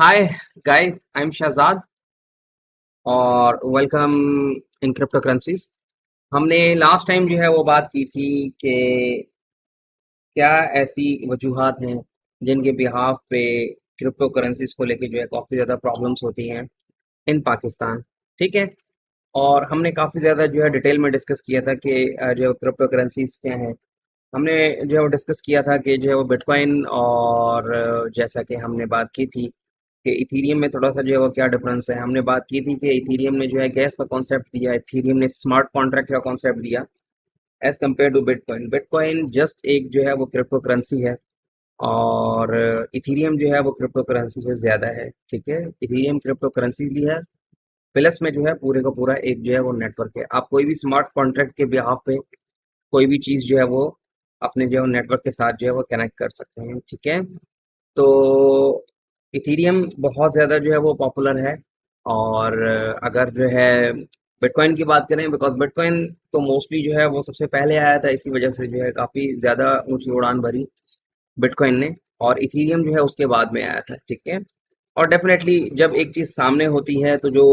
Hi guys, I am Shahzad और welcome in crypto currencies. हमने last time जो है वो बात की थी कि क्या ऐसी वजूहात हैं जिनके बिहाफ पे क्रिप्टो करेंसीज को लेके जो है काफ़ी ज़्यादा प्रॉब्लम्स होती हैं इन पाकिस्तान। ठीक है। और हमने काफ़ी ज़्यादा जो है डिटेल में डिस्कस किया था कि जो क्रिप्टो करेंसीज क्या हैं। हमने जो है वो डिस्कस किया था कि जो है वो बिटकॉइन और जैसा कि हमने बात की थी कि इथीरियम में थोड़ा सा जो है वो क्या डिफरेंस है। हमने बात की थी कि इथीरियम ने जो है गैस का कॉन्सेप्ट दिया, इथीरियम ने स्मार्ट कॉन्ट्रैक्ट का कॉन्सेप्ट दिया as compare to Bitcoin. Bitcoin just एक जो है वो क्रिप्टो करेंसी है और इथीरियम जो है वो क्रिप्टो करेंसी से ज़्यादा है। ठीक है, इथीरियम क्रिप्टो करेंसी भी है, प्लस में जो है पूरे का पूरा एक जो है वो नेटवर्क है। आप कोई भी स्मार्ट कॉन्ट्रैक्ट के बिहाफ पे कोई भी चीज़ जो है वो अपने जो है नेटवर्क के साथ जो है वो कनेक्ट कर सकते हैं। ठीक है। तो इथीरियम बहुत ज़्यादा जो है वो पॉपुलर है। और अगर जो है बिटकॉइन की बात करें, बिकॉज बिटकॉइन तो मोस्टली जो है वो सबसे पहले आया था, इसी वजह से जो है काफ़ी ज़्यादा ऊंची उड़ान भरी बिटकॉइन ने। और इथीरियम जो है उसके बाद में आया था। ठीक है। और डेफिनेटली जब एक चीज़ सामने होती है तो जो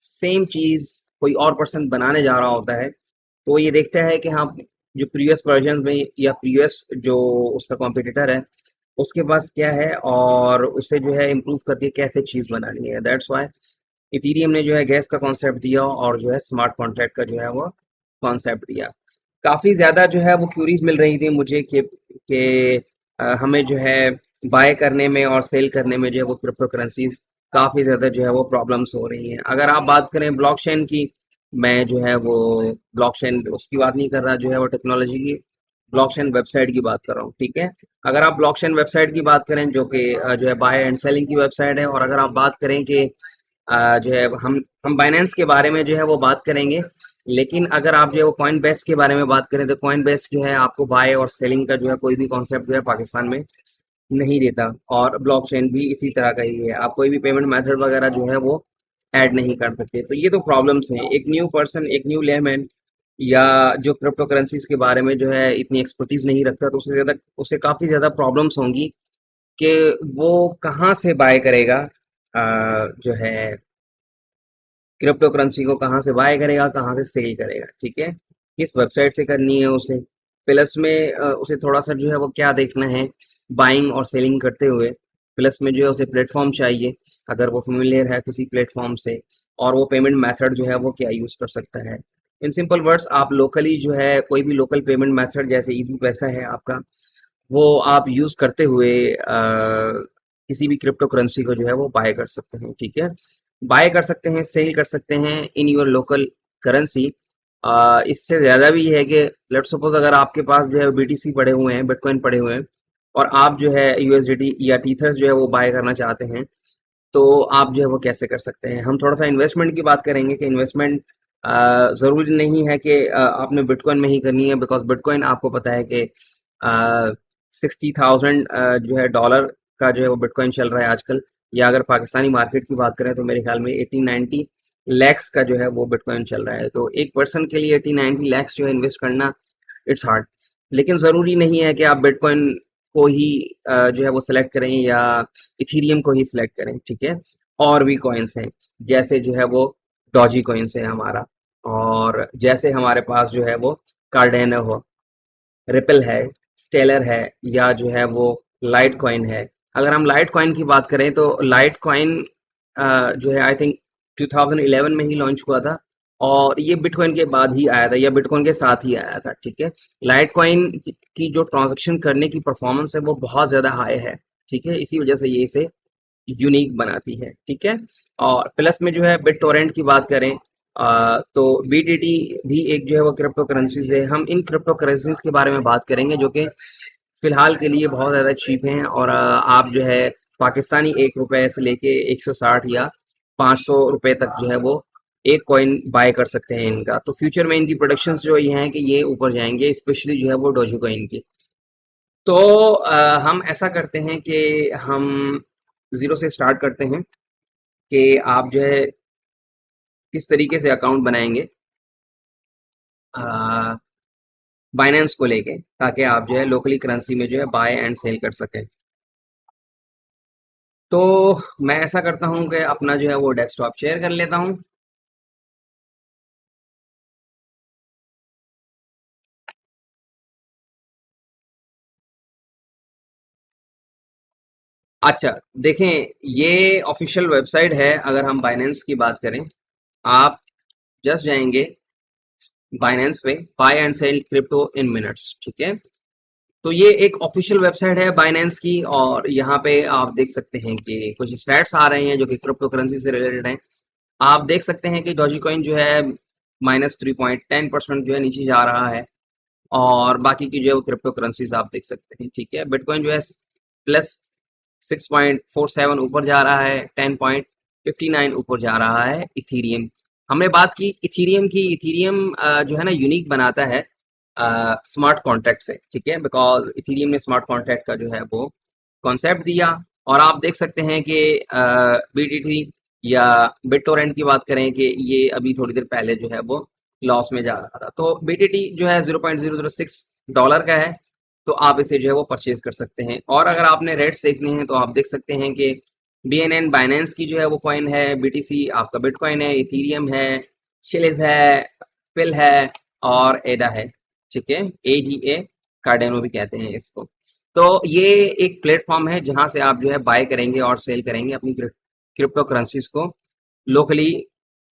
सेम चीज़ कोई और पर्सन बनाने जा रहा होता है तो वो ये देखता है कि हाँ, जो प्रीवियस वर्जन में या प्रीवियस जो उसका कॉम्पिटिटर है उसके पास क्या है और उसे जो है इम्प्रूव करके कैसे चीज़ बनानी है। दैट्स वाई इथीरियम ने जो है गैस का कॉन्सेप्ट दिया और जो है स्मार्ट कॉन्ट्रैक्ट का जो है वो कॉन्सेप्ट दिया। काफ़ी ज़्यादा जो है वो क्यूरीज मिल रही थी मुझे कि हमें जो है बाय करने में और सेल करने में जो है वो क्रिप्टो करेंसीज काफ़ी ज़्यादा जो है वो प्रॉब्लम्स हो रही हैं। अगर आप बात करें ब्लॉकचेन की, मैं जो है वो ब्लॉकचेन उसकी बात नहीं कर रहा, जो है वो टेक्नोलॉजी की ब्लॉकचेन वेबसाइट की बात कर रहा हूँ। ठीक है। अगर आप ब्लॉकचेन वेबसाइट की बात करें जो कि जो है बाय एंड सेलिंग की वेबसाइट है, और अगर आप बात करें कि जो है हम बाइनेंस के बारे में जो है वो बात करेंगे, लेकिन अगर आप जो है वो कॉइन बेस के बारे में बात करें तो कॉइन बेस जो है आपको बाय और सेलिंग का जो है कोई भी कॉन्सेप्ट जो है पाकिस्तान में नहीं देता। और ब्लॉकचेन भी इसी तरह का ही है, आप कोई भी पेमेंट मेथड वगैरह जो है वो ऐड नहीं कर सकते। तो ये तो प्रॉब्लम्स हैं। एक न्यू पर्सन, एक न्यू लेमैन या जो क्रिप्टो करेंसीज के बारे में जो है इतनी एक्सपर्टीज नहीं रखता तो उसे काफ़ी ज़्यादा प्रॉब्लम्स होंगी कि वो कहाँ से बाय करेगा, जो है क्रिप्टो करेंसी को कहाँ से बाय करेगा, कहाँ से सेल करेगा। ठीक है, किस वेबसाइट से करनी है उसे, प्लस में उसे थोड़ा सा जो है वो क्या देखना है बाइंग और सेलिंग करते हुए। प्लस में जो है उसे प्लेटफॉर्म चाहिए, अगर वो फेमिलियर है किसी प्लेटफॉर्म से, और वो पेमेंट मेथड जो है वो क्या यूज़ कर सकता है। इन सिंपल वर्ड्स, आप लोकली जो है कोई भी लोकल पेमेंट मेथड जैसे इजी पैसा है आपका, वो आप यूज़ करते हुए किसी भी क्रिप्टो करेंसी को जो है वो बाय कर सकते हैं। ठीक है, बाय कर सकते हैं, सेल कर सकते हैं इन योर लोकल करेंसी। इससे ज़्यादा भी है कि लेट सपोज अगर आपके पास जो है बीटीसी पड़े हुए हैं, बिटकॉइन पड़े हुए हैं, और आप जो है यूएसडीटी या टीथर्स जो है वो बाय करना चाहते हैं, तो आप जो है वो कैसे कर सकते हैं। हम थोड़ा सा इन्वेस्टमेंट की बात करेंगे कि इन्वेस्टमेंट ज़रूरी नहीं है कि आपने बिटकॉइन में ही करनी है, बिकॉज बिटकॉइन आपको पता है कि 60,000 जो है डॉलर का जो है वो बिटकॉइन चल रहा है आजकल। या अगर पाकिस्तानी मार्केट की बात करें तो मेरे ख्याल में 80-90 लैक्स का जो है वो बिटकॉइन चल रहा है। तो एक पर्सन के लिए 80-90 लैक्स जो है इन्वेस्ट करना, इट्स हार्ड। लेकिन ज़रूरी नहीं है कि आप बिटकॉइन को ही जो है वो सिलेक्ट करें या इथीरियम को ही सिलेक्ट करें। ठीक है, और भी कॉइन्स हैं, जैसे जो है वो डॉजी कॉइन्स है हमारा, और जैसे हमारे पास जो है वो कार्डेनो हो, रिपल है, स्टेलर है, या जो है वो लाइट कॉइन है। अगर हम लाइट कॉइन की बात करें तो लाइट कॉइन जो है आई थिंक 2011 में ही लॉन्च हुआ था, और ये बिटकॉइन के बाद ही आया था या बिटकॉइन के साथ ही आया था। ठीक है, लाइट कॉइन की जो ट्रांजैक्शन करने की परफॉर्मेंस है वो बहुत ज़्यादा हाई है। ठीक है, इसी वजह से ये इसे यूनिक बनाती है। ठीक है, और प्लस में जो है बिट टोरेंट की बात करें, तो बीटीटी भी एक जो है वो क्रिप्टो करेंसीज है। हम इन क्रिप्टो करेंसीज के बारे में बात करेंगे जो कि फिलहाल के लिए बहुत ज़्यादा चीप हैं, और आप जो है पाकिस्तानी 1 रुपए से लेके 160 या 500 रुपए तक जो है वो एक कॉइन बाय कर सकते हैं इनका। तो फ्यूचर में इनकी प्रोडक्शंस जो ये हैं कि ये ऊपर जाएंगे, स्पेशली जो है वो डोजो कॉइन की। तो हम ऐसा करते हैं कि हम ज़ीरो से स्टार्ट करते हैं कि आप जो है किस तरीके से अकाउंट बनाएंगे बाइनेंस को लेके, ताकि आप जो है लोकली करेंसी में जो है बाय एंड सेल कर सकें। तो मैं ऐसा करता हूँ कि अपना जो है वो डेस्कटॉप शेयर कर लेता हूँ। अच्छा, देखें, ये ऑफिशियल वेबसाइट है। अगर हम बाइनेंस की बात करें, आप जस्ट जाएंगे बाइनेंस पे, buy and sell crypto in minutes, ठीक है। तो ये एक ऑफिशियल वेबसाइट है बाइनेंस की, और यहाँ पे आप देख सकते हैं कि कुछ स्टैट्स आ रहे हैं जो कि क्रिप्टो करेंसी से रिलेटेड हैं। आप देख सकते हैं कि डॉजी कॉइन जो है -3.10% जो है नीचे जा रहा है, और बाकी की जो है वो क्रिप्टो करेंसीज आप देख सकते हैं, ठीक है। बिटकॉइन जो है +6.47 ऊपर जा रहा है, 10.59 ऊपर जा रहा है। इथीरियम, हमने बात की इथीरियम की। इथीरियम जो है ना यूनिक बनाता है स्मार्ट कॉन्ट्रैक्ट से, ठीक है, बिकॉज इथीरियम ने स्मार्ट कॉन्ट्रैक्ट का जो है वो कॉन्सेप्ट दिया। और आप देख सकते हैं कि बीटीटी या बिटटोरेंट की बात करें कि ये अभी थोड़ी देर पहले जो है वो लॉस में जा रहा था। तो बीटीटी जो है $0.006 का है, तो आप इसे जो है वो परचेज कर सकते हैं। और अगर आपने रेट्स देखने हैं तो आप देख सकते हैं कि BNN बाइनेंस की जो है वो कॉइन है, BTC आपका बिटकॉइन है, इथीरियम है, शिलिज है, पिल है, और एडा है, ठीक है। ADA, कार्डेनो भी कहते हैं इसको। तो ये एक प्लेटफॉर्म है जहां से आप जो है बाय करेंगे और सेल करेंगे अपनी क्रिप्टो करेंसीज को लोकली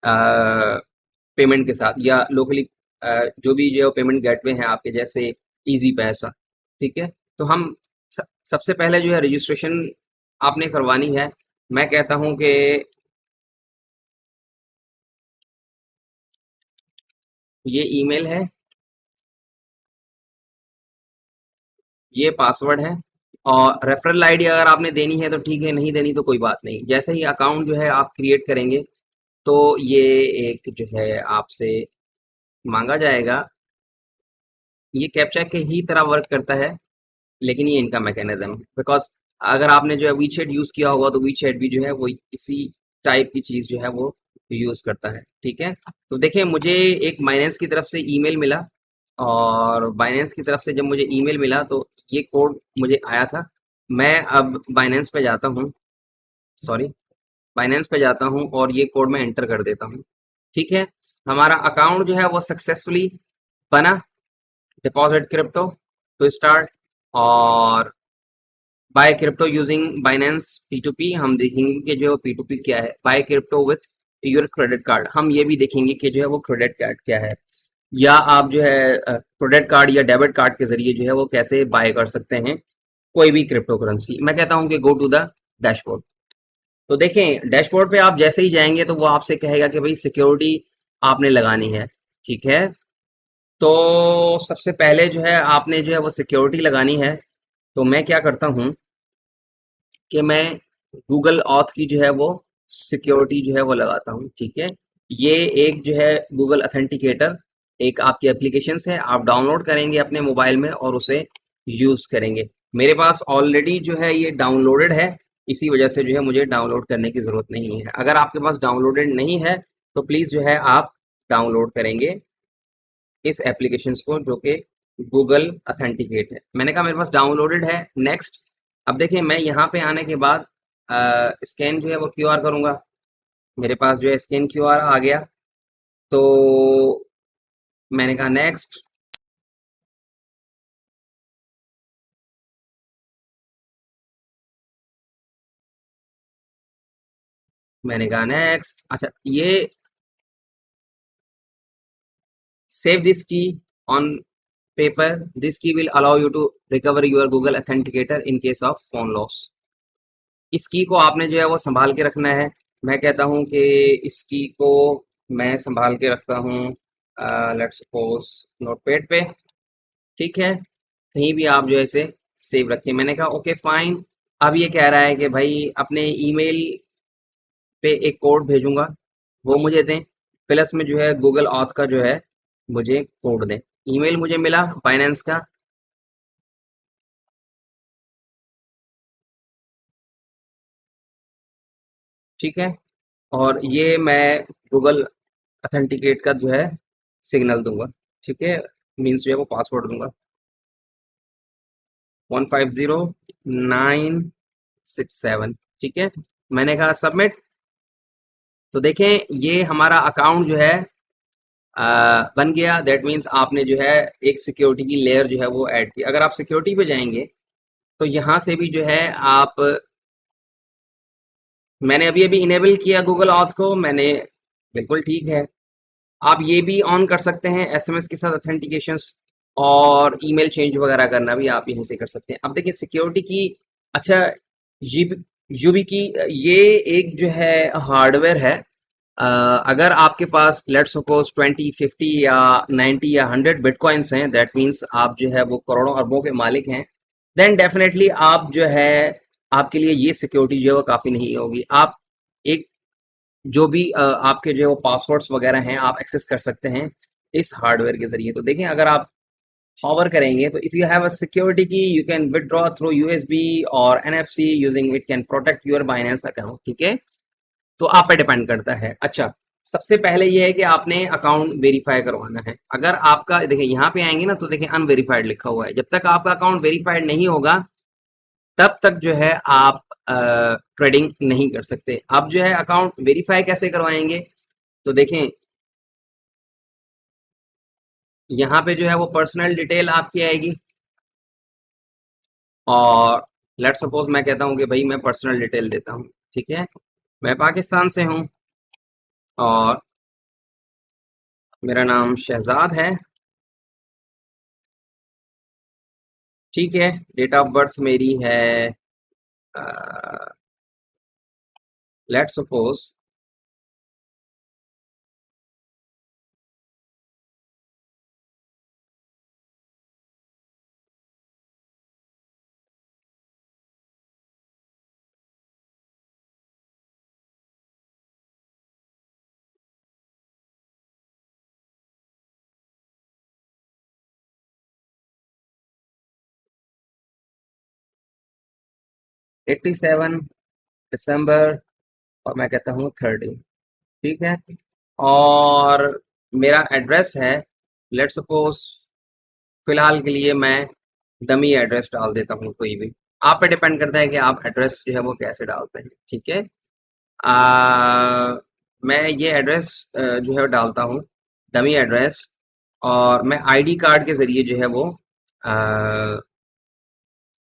पेमेंट के साथ, या लोकली जो भी जो पेमेंट गेटवे हैं आपके, जैसे इजी पैसा, ठीक है। तो हम सबसे पहले जो है रजिस्ट्रेशन आपने करवानी है। मैं कहता हूं कि ये ईमेल है, ये पासवर्ड है, और रेफरल आईडी अगर आपने देनी है तो ठीक है, नहीं देनी तो कोई बात नहीं। जैसे ही अकाउंट जो है आप क्रिएट करेंगे तो ये एक जो है आपसे मांगा जाएगा। ये कैप्चा के ही तरह वर्क करता है, लेकिन ये इनका मैकेनिज्म, बिकॉज अगर आपने जो है वीचैट यूज किया होगा तो वीचैट भी जो है वो इसी टाइप की चीज जो है वो यूज करता है, ठीक है। तो देखिए, मुझे एक बाइनेंस की तरफ से ईमेल मिला, और बाइनेंस की तरफ से जब मुझे ईमेल मिला तो ये कोड मुझे आया था। मैं अब बाइनेंस पे जाता हूँ, सॉरी, बाइनेंस पे जाता हूँ और ये कोड मैं एंटर कर देता हूँ, ठीक है। हमारा अकाउंट जो है वो सक्सेसफुली बना। डिपॉजिट क्रिप्टो टू स्टार्ट, और buy crypto using Binance P2P। हम देखेंगे कि जो P2P क्या है, buy crypto with your credit card. हम ये भी देखेंगे कि जो है वो क्रेडिट कार्ड क्या है, या आप जो है क्रेडिट कार्ड या डेबिट कार्ड के जरिए जो है वो कैसे बाय कर सकते हैं कोई भी क्रिप्टो करेंसी। मैं कहता हूं कि गो टू द डैशबोर्ड। तो देखें, डैशबोर्ड पे आप जैसे ही जाएंगे तो वो आपसे कहेगा कि भाई सिक्योरिटी आपने लगानी है, ठीक है। तो सबसे पहले जो है आपने जो है वो सिक्योरिटी लगानी है। तो मैं क्या करता हूँ कि मैं गूगल ऑथ की जो है वो सिक्योरिटी जो है वो लगाता हूँ, ठीक है। ये एक जो है गूगल अथेंटिकेटर, एक आपकी एप्लीकेशन है, आप डाउनलोड करेंगे अपने मोबाइल में और उसे यूज करेंगे। मेरे पास ऑलरेडी जो है ये डाउनलोडेड है, इसी वजह से जो है मुझे डाउनलोड करने की जरूरत नहीं है। अगर आपके पास डाउनलोडेड नहीं है तो प्लीज जो है आप डाउनलोड करेंगे इस एप्लीकेशन को, जो कि गूगल अथेंटिकेट है। मैंने कहा मेरे पास डाउनलोडेड है, नेक्स्ट। अब देखिए, मैं यहाँ पे आने के बाद स्कैन जो है वो क्यूआर करूंगा। मेरे पास जो है स्कैन क्यूआर आ गया, तो मैंने कहा नेक्स्ट। मैंने कहा नेक्स्ट। अच्छा, ये save this key on paper, this key will allow you to recover your Google authenticator in case of phone loss. इस की को आपने जो है वो संभाल के रखना है। मैं कहता हूँ कि इस की को मैं संभाल के रखता हूँ, लेट्स सपोज नोटपैड पे, ठीक है। कहीं भी आप जो है इसे सेव रखें। मैंने कहा ओके फाइन। अब ये कह रहा है कि भाई अपने ईमेल पे एक कोड भेजूंगा, वो मुझे दें, प्लस में जो है गूगल ऑथ का जो है मुझे कोड दें। ईमेल मुझे मिला फाइनेंस का, ठीक है। और ये मैं गूगल अथेंटिकेट का जो है सिग्नल दूंगा, ठीक है, मीन्स जो है वो पासवर्ड दूंगा 150967। ठीक है, मैंने कहा सबमिट। तो देखें ये हमारा अकाउंट जो है बन गया। दैट मीन्स आपने जो है एक सिक्योरिटी की लेयर जो है वो ऐड की। अगर आप सिक्योरिटी पे जाएंगे तो यहाँ से भी जो है आप, मैंने अभी अभी इनेबल किया गूगल ऑथ को मैंने, बिल्कुल ठीक है। आप ये भी ऑन कर सकते हैं एसएमएस के साथ ऑथेंटिकेशंस, और ईमेल चेंज वगैरह करना भी आप यहीं से कर सकते हैं। अब देखिए सिक्योरिटी की, अच्छा यूबी की ये एक जो है हार्डवेयर है। अगर आपके पास लेट्स सपोज 20 50 या 90 या 100 बिटकॉइंस हैं, दैट मीन्स आप जो है वो करोड़ों अरबों के मालिक हैं, देन डेफिनेटली आप जो है, आपके लिए ये सिक्योरिटी जो है वो काफ़ी नहीं होगी। आप एक जो भी आपके जो पासवर्ड्स वगैरह हैं आप एक्सेस कर सकते हैं इस हार्डवेयर के जरिए। तो देखें अगर आप हॉवर करेंगे तो if you have a security key you can withdraw through USB और NFC using it can protect your Binance account. ठीक है, तो आप पे डिपेंड करता है। अच्छा, सबसे पहले ये है कि आपने अकाउंट वेरीफाई करवाना है। अगर आपका देखिए यहाँ पे आएंगे ना तो देखिए अनवेरीफाइड लिखा हुआ है। जब तक आपका अकाउंट वेरीफाइड नहीं होगा तब तक जो है आप ट्रेडिंग नहीं कर सकते। आप जो है अकाउंट वेरीफाई कैसे करवाएंगे, तो देखें यहाँ पे जो है वो पर्सनल डिटेल आपकी आएगी, और लेट्स सपोज मैं कहता हूँ कि भाई मैं पर्सनल डिटेल देता हूँ। ठीक है, मैं पाकिस्तान से हूँ और मेरा नाम शहजाद है। ठीक है, डेट ऑफ बर्थ मेरी है लेट्स सपोज 87 दिसंबर, और मैं कहता हूँ 30। ठीक है, और मेरा एड्रेस है लेट्स सपोज, फिलहाल के लिए मैं डमी एड्रेस डाल देता हूँ कोई भी। आप पे डिपेंड करता है कि आप एड्रेस जो है वो कैसे डालते हैं। ठीक है, मैं ये एड्रेस जो है डालता हूँ, डमी एड्रेस, और मैं आईडी कार्ड के ज़रिए जो है वो अ,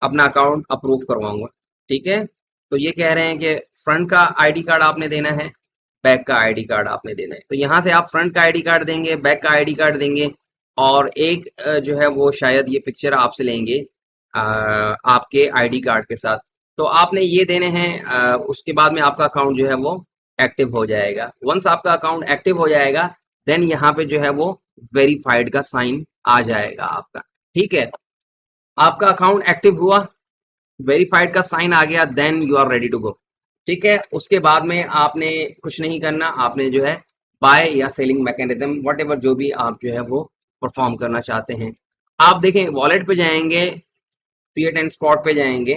अपना अकाउंट अप्रूव करवाऊंगा। ठीक है, तो ये कह रहे हैं कि फ्रंट का आईडी कार्ड आपने देना है, बैक का आईडी कार्ड आपने देना है। तो यहाँ से आप फ्रंट का आईडी कार्ड देंगे, बैक का आईडी कार्ड देंगे, और एक जो है वो शायद ये पिक्चर आपसे लेंगे आपके आईडी कार्ड के साथ। तो आपने ये देने हैं, उसके बाद में आपका अकाउंट जो है वो एक्टिव हो जाएगा। वंस आपका अकाउंट एक्टिव हो जाएगा देन यहाँ पे जो है वो वेरीफाइड का साइन आ जाएगा आपका। ठीक है, आपका अकाउंट एक्टिव हुआ, वेरीफाइड का साइन आ गया, then you are ready to go. ठीक है, उसके बाद में आपने कुछ नहीं करना, आपने जो है बाय या सेलिंग मैकेनिज्म वट एवर जो भी आप जो है वो परफॉर्म करना चाहते हैं। आप देखें वॉलेट पे जाएंगे, फिएट एंड स्पॉट पे जाएंगे।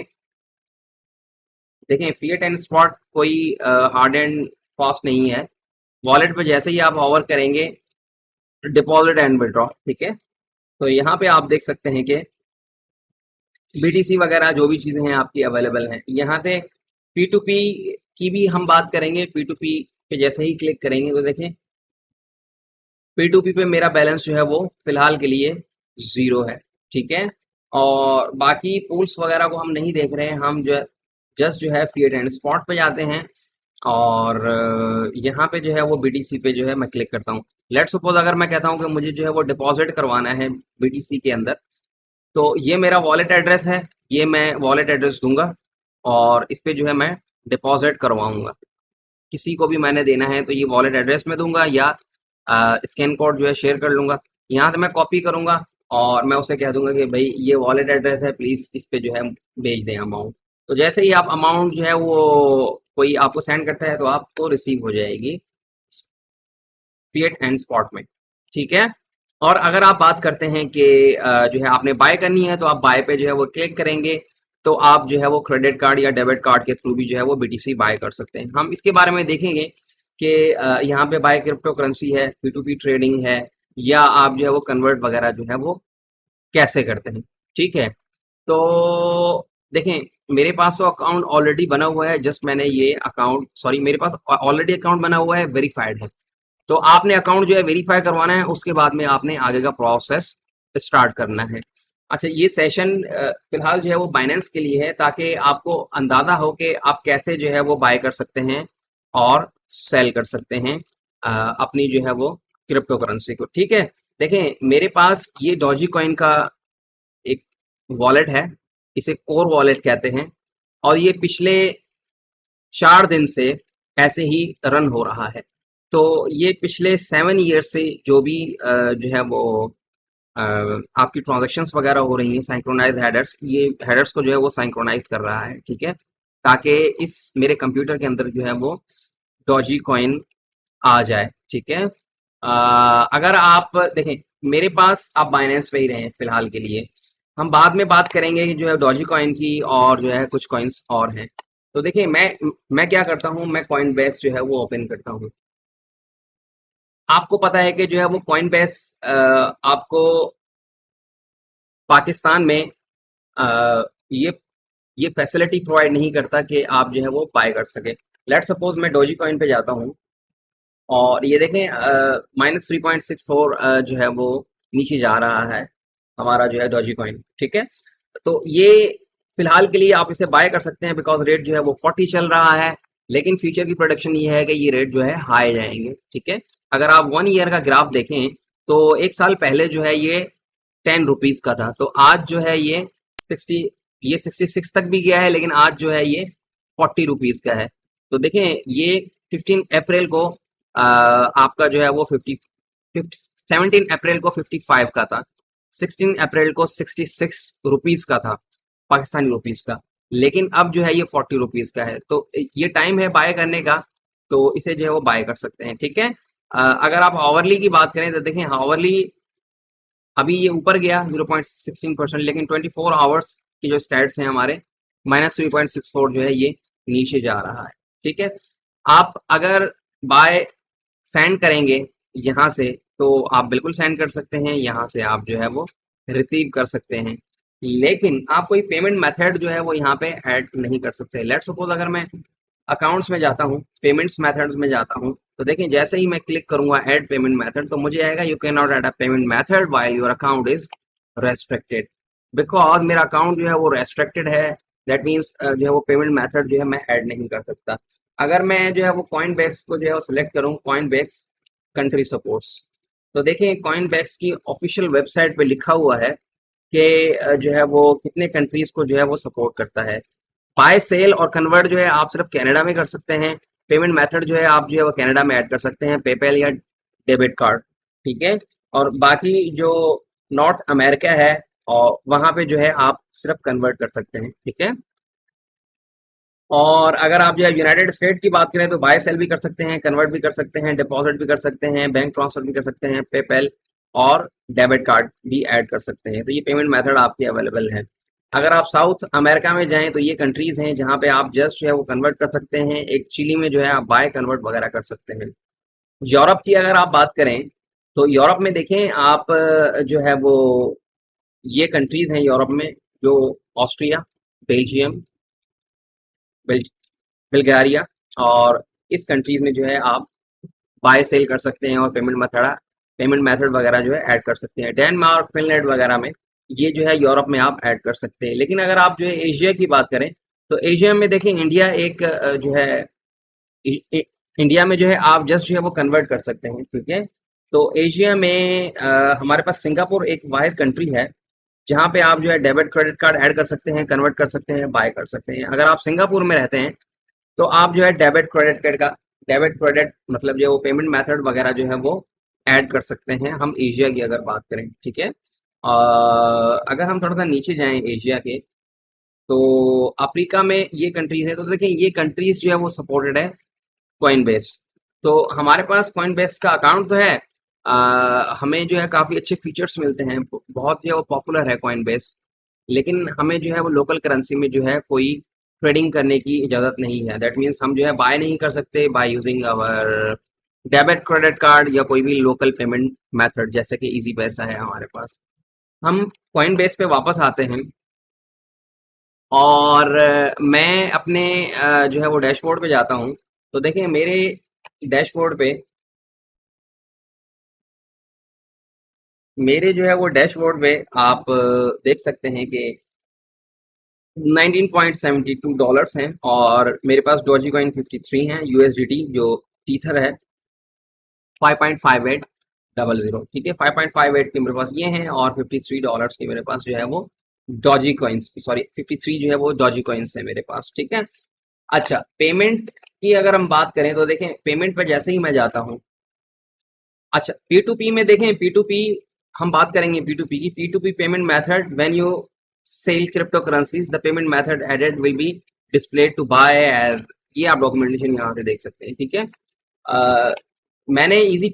देखें फिएट एंड स्पॉट कोई हार्ड एंड फास्ट नहीं है। वॉलेट पे जैसे ही आप ऑवर करेंगे डिपॉजिट एंड विड्रॉ। ठीक है, तो यहाँ पे आप देख सकते हैं कि बीटीसी वगैरह जो भी चीज़ें हैं आपकी अवेलेबल हैं। यहाँ पे पी टू पी की भी हम बात करेंगे। पी टू पी पे जैसे ही क्लिक करेंगे तो देखें पी टू पी पे मेरा बैलेंस जो है वो फिलहाल के लिए 0 है। ठीक है, और बाकी पूल्स वगैरह को हम नहीं देख रहे हैं, हम जो है जस्ट जो है फिएट एंड स्पॉट पे जाते हैं, और यहाँ पे जो है वो बीटीसी पे जो है मैं क्लिक करता हूँ। लेट्स सपोज अगर मैं कहता हूँ कि मुझे जो है वो डिपॉजिट करवाना है बीटीसी के अंदर, तो ये मेरा वॉलेट एड्रेस है, ये मैं वॉलेट एड्रेस दूंगा और इस पे जो है मैं डिपॉजिट करवाऊंगा। किसी को भी मैंने देना है तो ये वॉलेट एड्रेस में दूंगा, या स्कैन कोड जो है शेयर कर लूंगा। यहाँ से मैं कॉपी करूंगा और मैं उसे कह दूंगा कि भाई ये वॉलेट एड्रेस है, प्लीज इस पे जो है भेज दें अमाउंट। तो जैसे ही आप अमाउंट जो है वो कोई आपको सेंड करता है तो आपको रिसीव हो जाएगी फिएट एंड स्पॉट में। ठीक है, और अगर आप बात करते हैं कि जो है आपने बाय करनी है तो आप बाय पे जो है वो क्लिक करेंगे, तो आप जो है वो क्रेडिट कार्ड या डेबिट कार्ड के थ्रू भी जो है वो बीटीसी बाय कर सकते हैं। हम इसके बारे में देखेंगे कि यहाँ पे बाय क्रिप्टो करेंसी है, पी टू पी ट्रेडिंग है, या आप जो है वो कन्वर्ट वगैरह जो है वो कैसे करते हैं। ठीक है, तो देखें मेरे पास तो अकाउंट ऑलरेडी बना हुआ है, जस्ट मैंने ये अकाउंट, सॉरी, मेरे पास ऑलरेडी अकाउंट बना हुआ है, वेरीफाइड है। तो आपने अकाउंट जो है वेरीफाई करवाना है, उसके बाद में आपने आगे का प्रोसेस स्टार्ट करना है। अच्छा, ये सेशन फिलहाल जो है वो बाइनेंस के लिए है, ताकि आपको अंदाजा हो कि आप कैसे जो है वो बाय कर सकते हैं और सेल कर सकते हैं अपनी जो है वो क्रिप्टो करेंसी को। ठीक है, देखें मेरे पास ये डॉजी कॉइन का एक वॉलेट है, इसे कोर वॉलेट कहते हैं, और ये पिछले 4 दिन से ऐसे ही रन हो रहा है। तो ये पिछले 7 ईयर से जो भी जो है वो अ, आपकी ट्रांजैक्शंस वगैरह हो रही हैं, सिंक्रोनाइज हेडर्स, ये हेडर्स को जो है वो सिंक्रोनाइज कर रहा है। ठीक है, ताकि इस मेरे कंप्यूटर के अंदर जो है वो डॉजी कॉइन आ जाए। ठीक है, अगर आप देखें, मेरे पास आप बाइनेंस पे ही रहे फिलहाल के लिए, हम बाद में बात करेंगे कि जो है डॉजी कॉइन की, और जो है कुछ कॉइन्स और हैं। तो देखिए, मैं क्या करता हूँ, मैं कॉइन बेस जो है वो ओपन करता हूँ। आपको पता है कि जो है वो कॉइन बेस आपको पाकिस्तान में अ, ये फैसिलिटी प्रोवाइड नहीं करता कि आप जो है वो बाय कर सके। लेट सपोज मैं डोजी कॉइन पे जाता हूँ, और ये देखें -3.64 जो है वो नीचे जा रहा है हमारा जो है डॉजी कॉइन। ठीक है, तो ये फिलहाल के लिए आप इसे बाय कर सकते हैं, बिकॉज रेट जो है वो 40 चल रहा है। लेकिन फ्यूचर की प्रोडक्शन ये है कि ये रेट जो है हाई जाएंगे। ठीक है, अगर आप 1 ईयर का ग्राफ देखें, तो 1 साल पहले जो है ये 10 रुपीज का था, तो आज जो है ये 60, ये 66 तक भी गया है, लेकिन आज जो है ये 40 रुपीज का है। तो देखें, ये 15 अप्रैल को आपका जो है वो 17 अप्रैल को 55 का था, 16 अप्रैल को 66 रुपीज का था, पाकिस्तानी रुपीज का। लेकिन अब जो है ये 40 रुपीज का है। तो ये टाइम है बाय करने का, तो इसे जो है वो बाय कर सकते हैं। ठीक है, अगर आप हावरली की बात करें, तो देखें हावरली अभी ये ऊपर गया 0.16%, लेकिन 24 आवर्स के जो स्टैट्स हैं हमारे, -3.64 जो है ये नीचे जा रहा है। ठीक है, आप अगर बाय सेंड करेंगे यहाँ से, तो आप बिल्कुल सेंड कर सकते हैं, यहाँ से आप जो है वो रिसीव कर सकते हैं। लेकिन आप कोई पेमेंट मेथड जो है वो यहाँ पे ऐड नहीं कर सकते। लेट्स सपोज अगर मैं अकाउंट्स में जाता हूँ, पेमेंट्स मेथड्स में जाता हूँ, तो देखें जैसे ही मैं क्लिक करूंगा ऐड पेमेंट मेथड, तो मुझे आएगा you can not add a payment method while your account is restricted, because मेरा अकाउंट जो है वो रेस्ट्रिक्टेड है। दैट मीन्स जो है वो पेमेंट मेथड जो है मैं ऐड नहीं कर सकता। अगर मैं जो है वो कॉइन बेक्स को जो है वो सिलेक्ट करूँ, कॉइन बेक्स कंट्री सपोर्ट्स, तो देखें कॉइन बेक्स की ऑफिशियल वेबसाइट पे लिखा हुआ है कि जो है वो कितने कंट्रीज को जो है वो सपोर्ट करता है। बाय सेल और कन्वर्ट जो है आप सिर्फ कनाडा में कर सकते हैं। पेमेंट मेथड जो है आप जो है वो कनाडा में ऐड कर सकते हैं, पेपैल या डेबिट कार्ड। ठीक है, और बाकी जो नॉर्थ अमेरिका है, और वहां पे जो है आप सिर्फ कन्वर्ट कर सकते हैं। ठीक है, और अगर आप जो है यूनाइटेड स्टेट की बात करें, तो बाय सेल भी कर सकते हैं, कन्वर्ट भी कर सकते हैं, डिपॉजिट भी कर सकते हैं, बैंक ट्रांसफर भी कर सकते हैं, पेपैल और डेबिट कार्ड भी ऐड कर सकते हैं। तो ये पेमेंट मेथड आपके अवेलेबल है। अगर आप साउथ अमेरिका में जाएं, तो ये कंट्रीज हैं जहां पे आप जस्ट जो है वो कन्वर्ट कर सकते हैं। एक चिली में जो है आप बाय कन्वर्ट वगैरह कर सकते हैं। यूरोप की अगर आप बात करें, तो यूरोप में देखें आप जो है वो ये कंट्रीज हैं यूरोप में, जो ऑस्ट्रिया, बेल्जियम, बुल्गारिया, और इस कंट्रीज में जो है आप बाय सेल कर सकते हैं, और पेमेंट मेथड वगैरह जो है ऐड कर सकते हैं। डेनमार्क, फिनलैंड वगैरह में ये जो है यूरोप में आप ऐड कर सकते हैं। लेकिन अगर आप जो है एशिया की बात करें, तो एशिया में देखें इंडिया एक जो है इंडिया में जो है आप जस्ट जो है वो कन्वर्ट कर सकते हैं। ठीक है, तो एशिया में हमारे पास सिंगापुर एक वाहिद कंट्री है जहाँ पे आप जो है डेबिट क्रेडिट कार्ड ऐड कर सकते हैं, कन्वर्ट कर सकते हैं, बाय कर सकते हैं। अगर आप सिंगापुर में रहते हैं, तो आप जो है डेबिट क्रेडिट मतलब जो पेमेंट मेथड वगैरह जो है वो ऐड कर सकते हैं, हम एशिया की अगर बात करें। ठीक है, अगर हम थोड़ा सा नीचे जाएं एशिया के, तो अफ्रीका में ये कंट्रीज है, तो देखिए ये कंट्रीज जो है वो सपोर्टेड है कॉइन बेस। तो हमारे पास कॉइन बेस का अकाउंट तो है, हमें जो है काफ़ी अच्छे फीचर्स मिलते हैं, बहुत जो है वो पॉपुलर है कॉइन बेस। लेकिन हमें जो है वो लोकल करेंसी में जो है कोई ट्रेडिंग करने की इजाज़त नहीं है। दैट मीन्स हम जो है बाय नहीं कर सकते buy using our debit credit card या कोई भी लोकल पेमेंट मेथड, जैसे कि इजी पैसा है हमारे पास। हम कॉइन बेस पे वापस आते हैं। और मैं अपने जो है वो डैशबोर्ड पे जाता हूँ। तो देखें मेरे डैशबोर्ड पे, मेरे जो है वो डैशबोर्ड पे आप देख सकते हैं कि 19.72 डॉलर्स हैं और मेरे पास डॉजी कॉइन 53 हैं, यूएसडीटी जो टीथर है 5.5800, ठीक है। 5.58 के मेरे पास ये हैं और 53 डॉलर्स के मेरे पास जो है वो डॉजी कॉइन्स, सॉरी 53 जो है वो डॉजी कॉइन्स है मेरे पास, ठीक है। अच्छा, पेमेंट की अगर हम बात करें तो देखें पेमेंट पे जैसे ही मैं जाता हूँ, अच्छा पी टू पी में देखें, पी टू पी हम बात करेंगे पी टू पी की। P to P payment method, when you sell crypto currencies the payment method added will be displayed to buyers, ये आप डॉक्यूमेंटेशन यहाँ से देख सकते हैं, ठीक है। मैंने इजी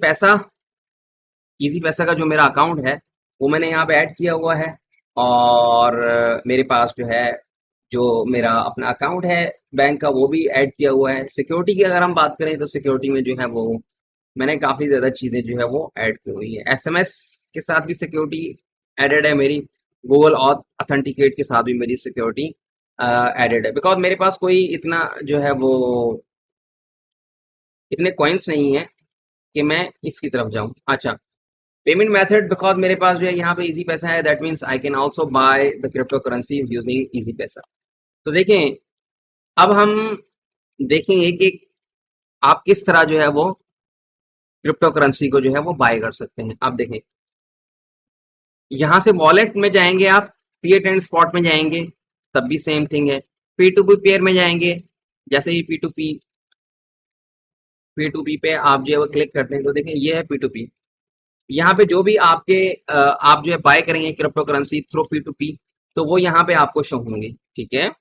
पैसा का जो मेरा अकाउंट है वो मैंने यहाँ पे ऐड किया हुआ है और मेरे पास जो है जो मेरा अपना अकाउंट है बैंक का वो भी ऐड किया हुआ है। सिक्योरिटी की अगर हम बात करें तो सिक्योरिटी में जो है वो मैंने काफ़ी ज़्यादा चीज़ें जो है वो ऐड की हुई है। एसएमएस के साथ भी सिक्योरिटी एडेड है मेरी, गूगल ऑथ ऑथेंटिकेट के साथ भी मेरी सिक्योरिटी एडेड है, बिकॉज मेरे पास कोई इतना जो है वो इतने कॉइन्स नहीं है कि मैं इसकी तरफ जाऊं। अच्छा, पेमेंट मेथड, बिकॉज मेरे पास जो है यहाँ पे इजी पैसा है, that means I can also by the crypto currency using easy पैसा। तो देखें अब हम देखेंगे कि आप किस तरह जो है वो क्रिप्टो करेंसी को जो है वो बाय कर सकते हैं। आप देखें यहाँ से वॉलेट में जाएंगे, आप पीएट एंड स्पॉट में जाएंगे तब भी सेम थिंग है। पी टू पी पेयर में जाएंगे, जैसे ही पी टू पी पे आप जो है वो क्लिक करते हैं तो देखें ये है पी टू पी। यहाँ पे जो भी आप जो है बाय करेंगे crypto currency through P to P तो वो यहाँ पे आपको शो होंगे, ठीक है।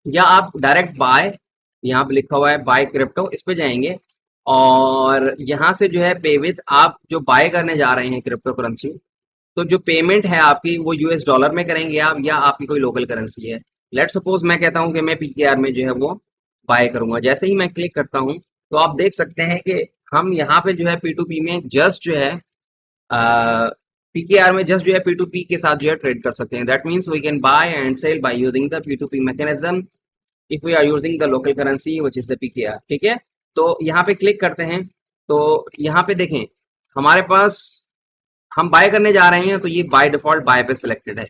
या आप डायरेक्ट बाय, यहाँ पे लिखा हुआ है बाय क्रिप्टो, इस पे जाएंगे और यहाँ से जो है पे विथ, आप जो बाय करने जा रहे हैं क्रिप्टो करेंसी तो जो पेमेंट है आपकी वो यूएस डॉलर में करेंगे आप, या आपकी कोई लोकल करेंसी है। लेट सपोज मैं कहता हूँ कि मैं पीकेआर में जो है वो बाय करूंगा, जैसे ही मैं क्लिक करता हूँ तो आप देख सकते हैं कि हम यहाँ पे जो है पी टू पी में जस्ट जो है पीकेआर में जस्ट जो है पी टू पी के साथ जो है ट्रेड कर सकते हैं। That means we can buy and sell buy using the P to P mechanism if we are using the local currency which is the PKR, ठीक है। तो यहाँ पे क्लिक करते हैं तो यहाँ पे देखें हमारे पास, हम बाय करने जा रहे हैं तो ये बाय डिफॉल्ट बाय पे सिलेक्टेड है,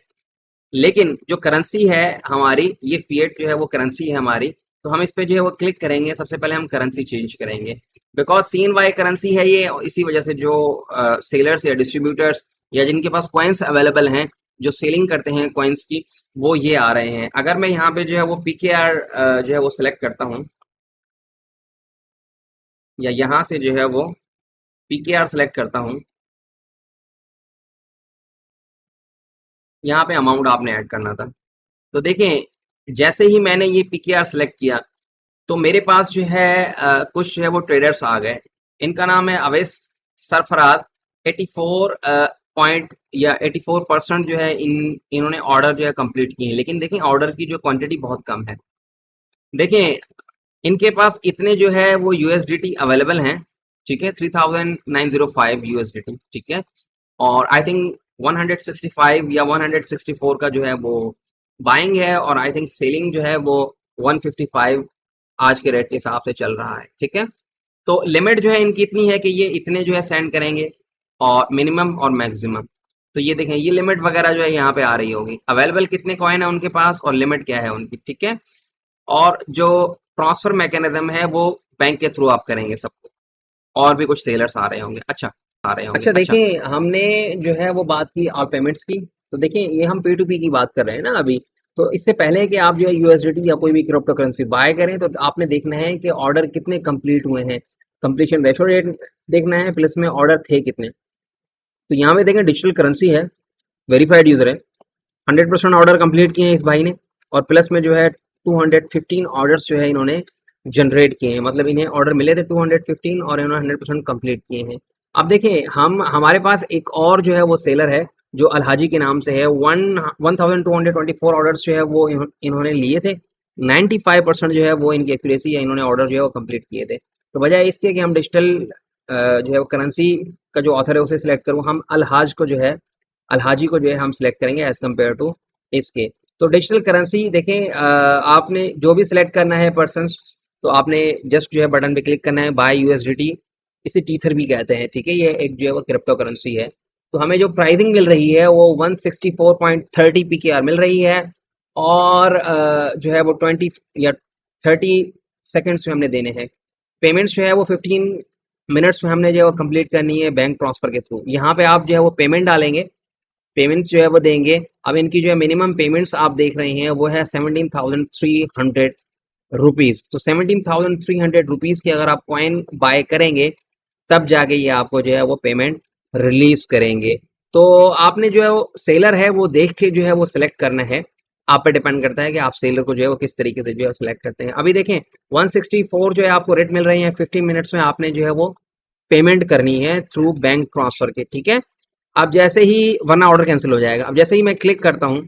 लेकिन जो करेंसी है हमारी, ये फिएट जो है वो करेंसी है हमारी, तो हम इस पे जो है वो क्लिक करेंगे। सबसे पहले हम करेंसी चेंज करेंगे, because C N Y currency है ये, और इसी वजह से जो सेलर्स या डिस्ट्रीब्यूटर्स या जिनके पास कॉइन्स अवेलेबल हैं जो सेलिंग करते हैं कॉइन्स की, वो ये आ रहे हैं। अगर मैं यहाँ पे जो है वो पीकेआर जो है वो सिलेक्ट करता हूँ, या यहाँ से जो है वो पीकेआर सिलेक्ट करता हूँ, यहाँ पे अमाउंट आपने ऐड करना था। तो देखें जैसे ही मैंने ये पीकेआर सिलेक्ट किया तो मेरे पास जो है कुछ जो है वो ट्रेडर्स आ गए। इनका नाम है अवैस सरफराज। 84 पॉइंट या 84% जो है इन्होंने ऑर्डर जो है कंप्लीट किए हैं, लेकिन देखें ऑर्डर की जो क्वांटिटी बहुत कम है। देखें इनके पास इतने जो है वो यूएसडीटी अवेलेबल हैं, ठीक है, 3905 यूएसडीटी, ठीक है। और आई थिंक 165 या 164 का जो है वो बाइंग है, और आई थिंक सेलिंग जो है वो 155 आज के रेट के हिसाब से चल रहा है, ठीक है। तो लिमिट जो है इनकी इतनी है कि ये इतने जो है सेंड करेंगे, और मिनिमम और मैक्सिमम। तो ये देखें ये लिमिट वगैरह जो है यहाँ पे आ रही होगी, अवेलेबल कितने कॉइन है उनके पास और लिमिट क्या है उनकी, ठीक है। और जो ट्रांसफर मैकेनिज्म है वो बैंक के थ्रू आप करेंगे सबको, और भी कुछ सेलर्स आ रहे होंगे। अच्छा, आ रहे होंगे। अच्छा देखिए हमने जो है वो बात की और पेमेंट्स की, तो देखिए ये हम पी टू पी की बात कर रहे हैं ना अभी। तो इससे पहले कि आप जो है यूएसडीटी या कोई भी क्रिप्टो करेंसी बाय करें तो आपने देखना है कि ऑर्डर कितने कंप्लीट हुए हैं, कंप्लीशन रेशो रेट देखना है, प्लस में ऑर्डर थे कितने। तो यहाँ पे देखें डिजिटल करेंसी है, वेरीफाइड यूजर है, 100% ऑर्डर कंप्लीट किए हैं इस भाई ने, और प्लस में जो है 215 ऑर्डर्स जो है इन्होंने जनरेट किए हैं, मतलब इन्हें ऑर्डर मिले थे 215 और इन्होंने 100% कंप्लीट किए हैं। अब देखिए हमारे पास एक और जो है वो सेलर है जो अलहाजी के नाम से है, 1224 ऑर्डर्स जो है वो इन्होंने लिए थे, 95% जो है वो इनकी एक्यूरेसी है, इन्होंने ऑर्डर जो है वो कंप्लीट किए थे। तो वजह इसके कि हम डिजिटल जो है वो करेंसी का जो ऑथर है उसे सिलेक्ट करूँ, हम अलहाज को जो है अलहाजी को जो है हम सिलेक्ट करेंगे एज कम्पेयर टू इसके। तो डिजिटल करेंसी देखें, आपने जो भी सिलेक्ट करना है पर्सन्स, तो आपने जस्ट जो है बटन पे क्लिक करना है बाय यूएसडीटी। इसे टीथर भी कहते हैं, ठीक है। ये एक जो है वो क्रिप्टो करेंसी है। तो हमें जो प्राइसिंग मिल रही है वो 164.30 पीकेआर मिल रही है। और जो है वो 20 या 30 सेकंड्स में हमने देने हैं। पेमेंट्स जो है वो 15 मिनट्स में हमने जो है वो कंप्लीट करनी है बैंक ट्रांसफर के थ्रू। यहाँ पे आप जो है वो पेमेंट डालेंगे, पेमेंट जो है वो देंगे। अब इनकी जो है मिनिमम पेमेंट्स आप देख रहे हैं वो है 17,300 रुपीज़। तो 17,300 रुपीज़ के अगर आप कॉइन बाय करेंगे तब जाके ये आपको जो है वो पेमेंट रिलीज करेंगे। तो आपने जो है वो सेलर है वो देख के जो है वो सिलेक्ट करना है। आप पे डिपेंड करता है कि आप सेलर को जो है वो किस तरीके से जो है सिलेक्ट करते हैं। अभी देखें 164 जो है आपको रेट मिल रही है। 15 मिनट्स में आपने जो है वो पेमेंट करनी है थ्रू बैंक ट्रांसफर के, ठीक है। अब जैसे ही, वरना ऑर्डर कैंसिल हो जाएगा। अब जैसे ही मैं क्लिक करता हूँ,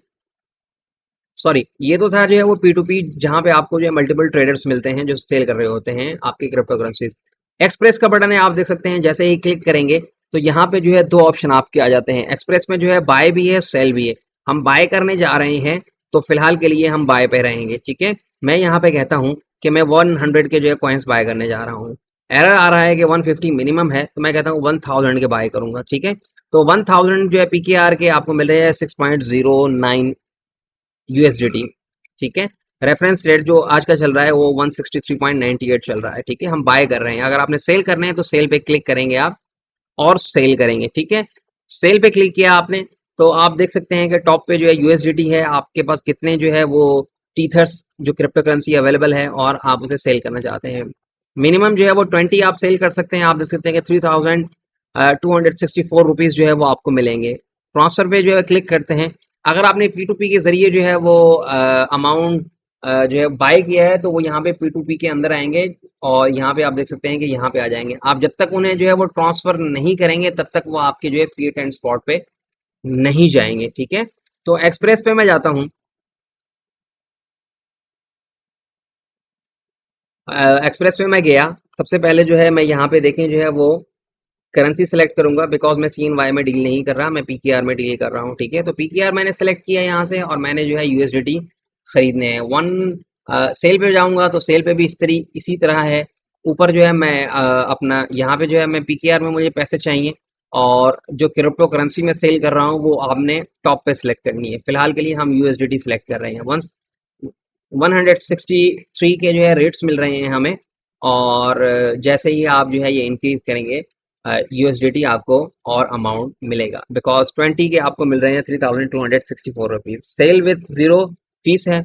सॉरी, ये तो था जो है वो पी टू पी, जहाँ पे आपको जो है मल्टीपल ट्रेडर्स मिलते हैं जो सेल कर रहे होते हैं आपकी क्रिप्टो करेंसीज। एक्सप्रेस का बटन है, आप देख सकते हैं। जैसे ही क्लिक करेंगे तो यहाँ पे जो है दो ऑप्शन आपके आ जाते हैं। एक्सप्रेस में जो है बाय भी है, सेल भी है। हम बाय करने जा रहे हैं तो फिलहाल के लिए हम बाय पे रहेंगे, ठीक है। मैं यहाँ पे कहता हूँ कि मैं 100 के जो है कॉइन्स बाय करने जा रहा हूँ। एरर आ रहा है कि 150 मिनिमम है, तो मैं कहता हूँ 1000 के बाय करूंगा, ठीक है। तो 1000 जो है पीकेआर के आपको मिल रहे हैं 6.09 यूएसडीटी, ठीक है। रेफरेंस रेट जो आज का चल रहा है वो 163.98 चल रहा है, ठीक है। हम बाय कर रहे हैं। अगर आपने सेल करने हैं तो सेल पे क्लिक करेंगे आप और सेल करेंगे, ठीक है। सेल पे क्लिक किया आपने तो आप देख सकते हैं कि टॉप पे जो है यूएसडीटी है, आपके पास कितने जो है वो टीथर्स जो क्रिप्टो करेंसी अवेलेबल है और आप उसे सेल करना चाहते हैं। मिनिमम जो है वो 20 आप सेल कर सकते हैं। आप देख सकते हैं कि 3,264 रुपीज़ जो है वो आपको मिलेंगे। ट्रांसफर पे जो है क्लिक करते हैं। अगर आपने पी टू पी के ज़रिए जो है वो अमाउंट जो है बाय किया है तो वो यहाँ पे पी टू पी के अंदर आएंगे और यहाँ पे आप देख सकते हैं कि यहाँ पे आ जाएंगे। आप जब तक उन्हें जो है वो ट्रांसफ़र नहीं करेंगे तब तक वो आपके जो है फीट एंड स्पॉट पे नहीं जाएंगे, ठीक है। तो एक्सप्रेस पे मैं जाता हूँ। एक्सप्रेस पे मैं गया, सबसे पहले जो है मैं यहाँ पे देखें जो है वो करेंसी सेलेक्ट करूंगा, बिकॉज मैं सी एन वाई में डील नहीं कर रहा, मैं पीकेआर में डील कर रहा हूँ, ठीक है। तो पीकेआर मैंने सेलेक्ट किया यहाँ से और मैंने जो है यूएसडीटी खरीदने हैं। सेल पे जाऊंगा तो सेल पे भी इसी तरह है। ऊपर जो है मैं अपना यहाँ पे जो है मैं पीकेआर में मुझे पैसे चाहिए और जो क्रिप्टो करेंसी में सेल कर रहा हूँ वो आपने टॉप पे सिलेक्ट करनी है। फिलहाल के लिए हम यूएसडीटी सेलेक्ट कर रहे हैं। 163 के जो है रेट्स मिल रहे हैं हमें। और जैसे ही आप जो है ये इंक्रीज करेंगे यूएसडीटी आपको और अमाउंट मिलेगा, बिकॉज 20 के आपको मिल रहे हैं 3,264 rupees. Sell with zero fee है,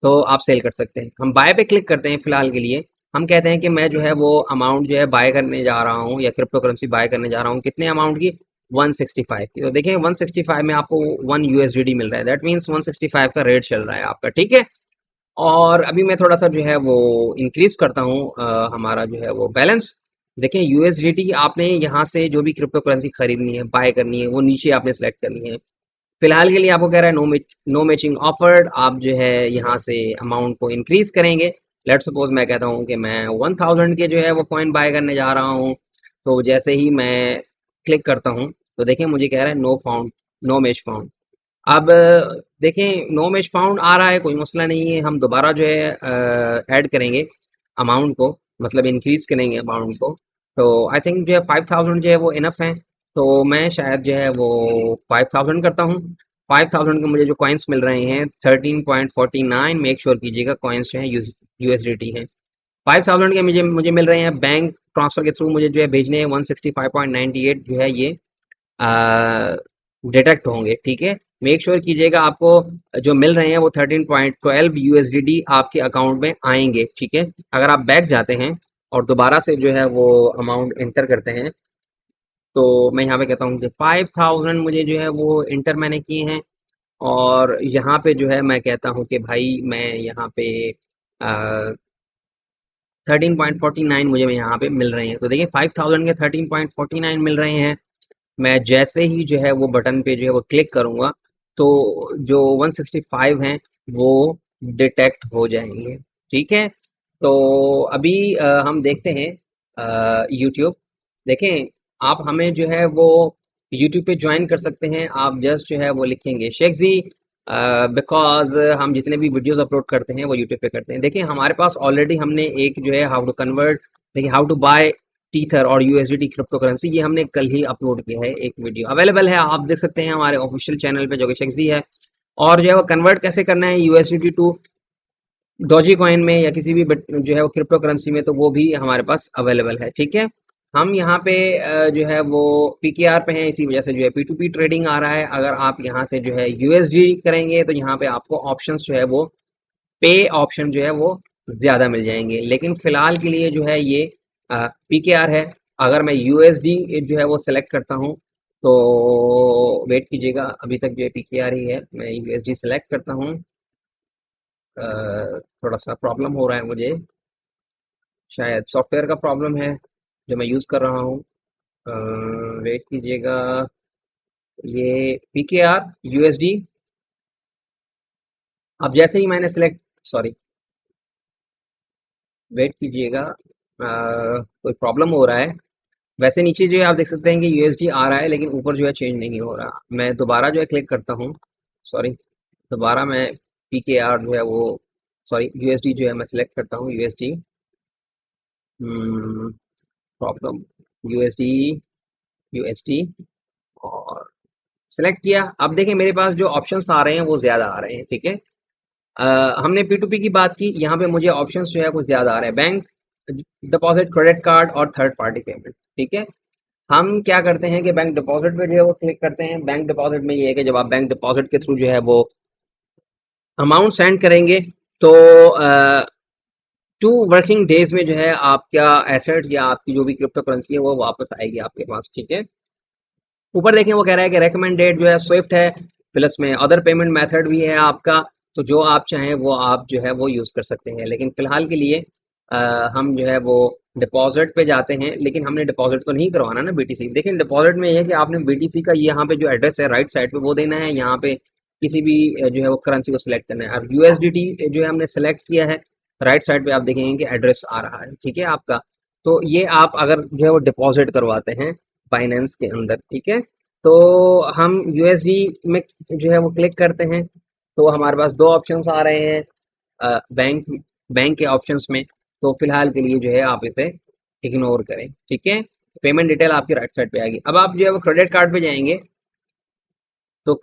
तो आप सेल कर सकते हैं। हम बाय पे क्लिक करते हैं फिलहाल के लिए। हम कहते हैं कि मैं जो है वो अमाउंट जो है बाय करने जा रहा हूँ या क्रिप्टो करेंसी बाय करने जा रहा हूँ। कितने अमाउंट की? 165 की। तो देखिए 165 में आपको 1 यूएसडीटी मिल रहा है। दैट मीन्स 165 का रेट चल रहा है आपका, ठीक है। और अभी मैं थोड़ा सा जो है वो इंक्रीज करता हूँ हमारा जो है वो बैलेंस। देखें यूएसडीटी आपने यहाँ से जो भी क्रिप्टो करेंसी खरीदनी है, बाय करनी है, वो नीचे आपने सेलेक्ट करनी है। फिलहाल के लिए आपको कह रहा है नो मैचिंग ऑफर्ड। आप जो है यहाँ से अमाउंट को इंक्रीज करेंगे। लेट्स सपोज मैं कहता हूँ कि मैं 1000 के जो है वो कॉइन बाय करने जा रहा हूँ। तो जैसे ही मैं क्लिक करता हूँ तो देखें मुझे कह रहा है नो मैच फाउंड। अब देखें नो मैच फाउंड आ रहा है, कोई मसला नहीं है। हम दोबारा जो है ऐड करेंगे अमाउंट को, मतलब इंक्रीज करेंगे अमाउंट को। तो आई थिंक जो है 5000 जो है वो इनफ है। तो मैं शायद जो है वो 5000 करता हूँ। 5000 के मुझे जो कॉइन्स मिल रहे हैं 13.49, मेक श्योर कीजिएगा कॉइन्स जो है यूएसडीटी हैं। 5000 के मुझे मुझे मिल रहे हैं बैंक ट्रांसफर के थ्रू। मुझे जो है भेजने हैं 165.98 जो है ये डिटेक्ट होंगे, ठीक है। मेक श्योर कीजिएगा आपको जो मिल रहे हैं वो 13.12 यूएसडीटी आपके अकाउंट में आएंगे, ठीक है। अगर आप बैक जाते हैं और दोबारा से जो है वो अमाउंट इंटर करते हैं तो मैं यहाँ पे कहता हूँ कि 5000 मुझे जो है वो इंटर मैंने किए हैं। और यहाँ पे जो है मैं कहता हूँ कि भाई मैं यहाँ पे 13.49 मुझे यहाँ पे मिल रहे हैं। तो देखिए 5000 के 13.49 मिल रहे हैं। मैं जैसे ही जो है वो बटन पे जो है वो क्लिक करूँगा तो जो 165 हैं वो डिटेक्ट हो जाएंगे, ठीक है। तो अभी हम देखते हैं यूट्यूब। देखें आप हमें जो है वो यूट्यूब पे ज्वाइन कर सकते हैं। आप जस्ट जो है वो लिखेंगे शेख जी बिकॉज हम जितने भी वीडियोस अपलोड करते हैं वो यूट्यूब पे करते हैं। देखिए हमारे पास ऑलरेडी हमने एक जो है हाउ टू कन्वर्ट, देखिए हाउ टू बाय टीथर और यूएसडीटी क्रिप्टो करेंसी, ये हमने कल ही अपलोड किया है, एक वीडियो अवेलेबल है, आप देख सकते हैं हमारे ऑफिशियल चैनल पे जो कि शेक्सी है। और जो है वो कन्वर्ट कैसे करना है यूएसडीटी टू डॉजी कॉइन में या किसी भी जो है वो क्रिप्टो करेंसी में, तो वो भी हमारे पास अवेलेबल है। ठीक है, हम यहाँ पे जो है वो पीकेआर पे हैं, इसी वजह से जो है पी टू पी ट्रेडिंग आ रहा है। अगर आप यहाँ से जो है यूएसडी करेंगे तो यहाँ पे आपको ऑप्शंस जो है वो पे ऑप्शन जो है वो ज़्यादा मिल जाएंगे, लेकिन फिलहाल के लिए जो है ये पीकेआर है। अगर मैं यूएसडी जो है वो सिलेक्ट करता हूँ तो वेट कीजिएगा, अभी तक जो है पीकेआर ही है, मैं यूएसडी सिलेक्ट करता हूँ। थोड़ा सा प्रॉब्लम हो रहा है मुझे, शायद सॉफ्टवेयर का प्रॉब्लम है जो मैं यूज़ कर रहा हूँ। वेट कीजिएगा, ये पी के आर यूएसडी, अब जैसे ही मैंने सेलेक्ट, सॉरी वेट कीजिएगा, कोई प्रॉब्लम हो रहा है। वैसे नीचे जो है आप देख सकते हैं कि यूएसडी आ रहा है, लेकिन ऊपर जो है चेंज नहीं हो रहा। मैं दोबारा जो है क्लिक करता हूँ, सॉरी दोबारा मैं पी के आर जो है वो, सॉरी यूएसडी जो है मैं सिलेक्ट करता हूँ, यूएसडी प्रॉब्लम, यूएसडी यूएसडी और सेलेक्ट किया। अब देखिए मेरे पास जो ऑप्शंस आ रहे हैं वो ज़्यादा आ रहे हैं। ठीक है, हमने पी टू पी की बात की, यहाँ पे मुझे ऑप्शंस जो है कुछ ज़्यादा आ रहे हैं, बैंक डिपॉजिट, क्रेडिट कार्ड और थर्ड पार्टी पेमेंट। ठीक है, हम क्या करते हैं कि बैंक डिपॉजिट पे जो है वो क्लिक करते हैं। बैंक डिपॉजिट में ये है कि जब आप बैंक डिपॉजिट के थ्रू जो है वो अमाउंट सेंड करेंगे तो 2 वर्किंग डेज में जो है आपका एसेट्स या आपकी जो भी क्रिप्टो करेंसी है वो वापस आएगी आपके पास। ठीक है, ऊपर देखें वो कह रहा है कि रेकमेंडेड जो है स्विफ्ट है, प्लस में अदर पेमेंट मेथड भी है आपका, तो जो आप चाहें वो आप जो है वो यूज़ कर सकते हैं। लेकिन फ़िलहाल के लिए हम जो है वो डिपॉज़िट पे जाते हैं, लेकिन हमने डिपॉज़िट तो नहीं करवाना ना बीटीसी। देखिए डिपॉज़िट में ये है कि आपने बीटीसी का यहाँ पे जो एड्रेस है राइट साइड पे वो देना है, यहाँ पे किसी भी जो है वो करेंसी को सिलेक्ट करना है। अब यूएसडीटी जो है हमने सेलेक्ट किया है, राइट साइड पे आप देखेंगे कि एड्रेस आ रहा है। ठीक है आपका, तो ये आप अगर जो है वो डिपॉज़िट करवाते हैं बाइनेंस के अंदर, ठीक है, तो हम यूएसडी में जो है वो क्लिक करते हैं तो हमारे पास दो ऑप्शंस आ रहे हैं बैंक बैंक के ऑप्शंस में। तो फिलहाल के लिए जो है आप इसे इग्नोर करें। ठीक है, पेमेंट डिटेल आपकी राइट साइड पे आएगी। अब आप जो है वो क्रेडिट कार्ड पे जाएंगे तो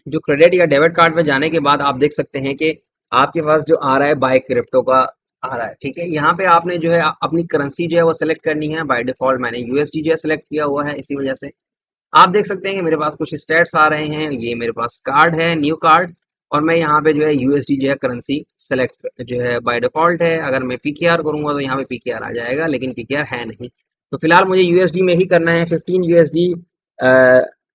जो क्रेडिट या डेबिट कार्ड पे जाने के बाद आप देख सकते हैं कि आपके पास जो आ रहा है बाय क्रिप्टो का आ रहा है। ठीक है, यहाँ पे आपने जो है अपनी करेंसी जो है वो सिलेक्ट करनी है। बाय डिफॉल्ट मैंने यूएसडी जो है सिलेक्ट किया हुआ है, इसी वजह से आप देख सकते हैं कि मेरे पास कुछ स्टेट्स आ रहे हैं। ये मेरे पास कार्ड है, न्यू कार्ड, और मैं यहाँ पे जो है यूएसडी जो है करेंसी सेलेक्ट जो है बाय डिफॉल्ट है। अगर मैं पीकेआर करूँगा तो यहाँ पे पीकेआर आ जाएगा, लेकिन पीकेआर है नहीं, तो फिलहाल मुझे यूएसडी में ही करना है। 15 यूएसडी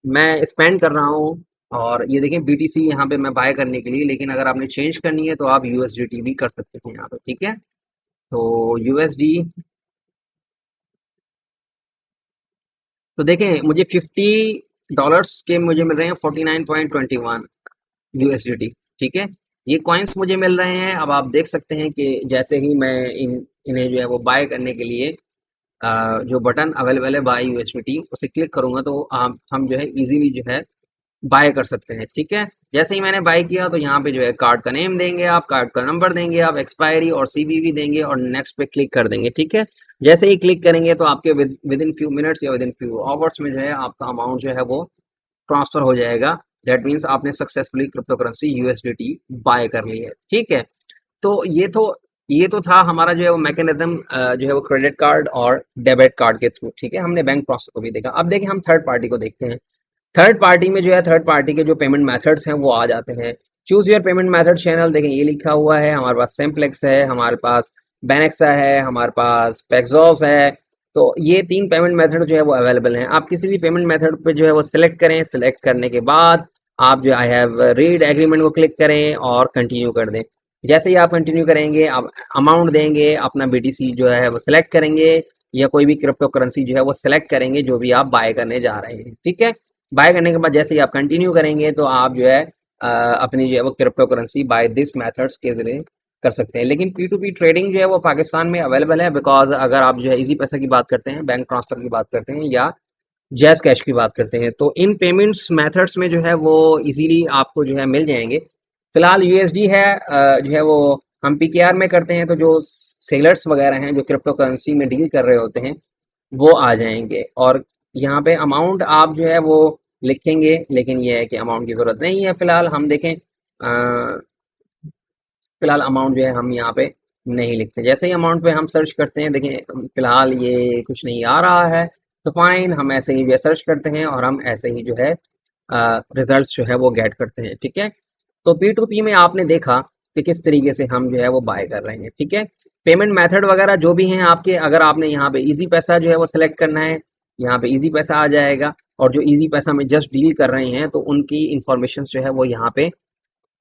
मैं स्पेंड कर रहा हूँ, और ये देखें बीटीसी यहाँ पे मैं बाय करने के लिए, लेकिन अगर आपने चेंज करनी है तो आप यूएसडीटी भी कर सकते हैं यहाँ पे। ठीक है, तो यूएसडी, तो देखें मुझे $50 के मुझे मिल रहे हैं 49.21 यूएसडीटी। ठीक है, ये कॉइन्स मुझे मिल रहे हैं। अब आप देख सकते हैं कि जैसे ही मैं इन्हें जो है वो बाय करने के लिए जो बटन अवेलेबल है बाय यूएसडीटी उसे क्लिक करूंगा तो हम जो है इजीली जो है बाय कर सकते हैं। ठीक है, जैसे ही मैंने बाय किया तो यहाँ पे जो है कार्ड का नेम देंगे, आप कार्ड का नंबर देंगे, आप एक्सपायरी और सीवीवी देंगे और नेक्स्ट पे क्लिक कर देंगे। ठीक है, जैसे ही क्लिक करेंगे तो आपके विद इन फ्यू मिनट्स या विद इन फ्यू आवर्स में जो है आपका अमाउंट जो है वो ट्रांसफर हो जाएगा। दैट मीन्स आपने successfully crypto currency USDT buy कर ली है। ठीक है, तो ये तो था हमारा जो है वो मैकेनिज्म जो है वो क्रेडिट कार्ड और डेबिट कार्ड के थ्रू। ठीक है, हमने बैंक प्रोसेस को भी देखा। अब देखिए हम थर्ड पार्टी को देखते हैं। थर्ड पार्टी में जो है थर्ड पार्टी के जो पेमेंट मेथड्स हैं वो आ जाते हैं। Choose your payment method channel, देखें ये लिखा हुआ है, हमारे पास सिंप्लेक्स है, हमारे पास बेनेक्सा है, हमारे पास पेक्सॉस है। तो ये 3 पेमेंट मेथड जो है वो अवेलेबल हैं। आप किसी भी पेमेंट मेथड पे जो है वो सिलेक्ट करें, सिलेक्ट करने के बाद आप जो आई हैव रीड एग्रीमेंट को क्लिक करें और कंटिन्यू कर दें। जैसे ही आप कंटिन्यू करेंगे आप अमाउंट देंगे, अपना बीटीसी जो है वो सिलेक्ट करेंगे या कोई भी क्रिप्टो करेंसी जो है वो सिलेक्ट करेंगे जो भी आप बाय करने जा रहे हैं। ठीक है, बाय करने के बाद जैसे ही आप कंटिन्यू करेंगे तो आप जो है अपनी जो है वो crypto currency by this methods के जरिए कर सकते हैं। लेकिन पी टू पी ट्रेडिंग जो है वो पाकिस्तान में अवेलेबल है, बिकॉज अगर आप जो है इजी पैसा की बात करते हैं, बैंक ट्रांसफर की बात करते हैं या जैज़ कैश की बात करते हैं, तो इन पेमेंट्स मेथड्स में जो है वो इजीली आपको जो है मिल जाएंगे। फिलहाल यूएसडी है, जो है वो हम पीकेआर में करते हैं, तो जो सेलर्स वगैरह हैं जो क्रिप्टो करेंसी में डील कर रहे होते हैं वो आ जाएंगे। और यहाँ पे अमाउंट आप जो है वो लिखेंगे, लेकिन ये है कि अमाउंट की ज़रूरत नहीं है। फिलहाल हम देखें, फिलहाल अमाउंट जो है हम यहाँ पे नहीं लिखते। जैसे ही अमाउंट पे हम सर्च करते हैं, देखें फिलहाल ये कुछ नहीं आ रहा है, तो फाइन, हम ऐसे ही जो सर्च करते हैं और हम ऐसे ही जो है रिजल्ट्स जो है वो गेट करते हैं। ठीक है, तो पी टू पी में आपने देखा कि किस तरीके से हम जो है वो बाय कर रहे हैं। ठीक है, पेमेंट मेथड वगैरह जो भी हैं आपके, अगर आपने यहाँ पे इजी पैसा जो है वो सिलेक्ट करना है, यहाँ पे इजी पैसा आ जाएगा। और जो इजी पैसा में जस्ट डील कर रहे हैं तो उनकी इंफॉर्मेशन जो है वो यहाँ पे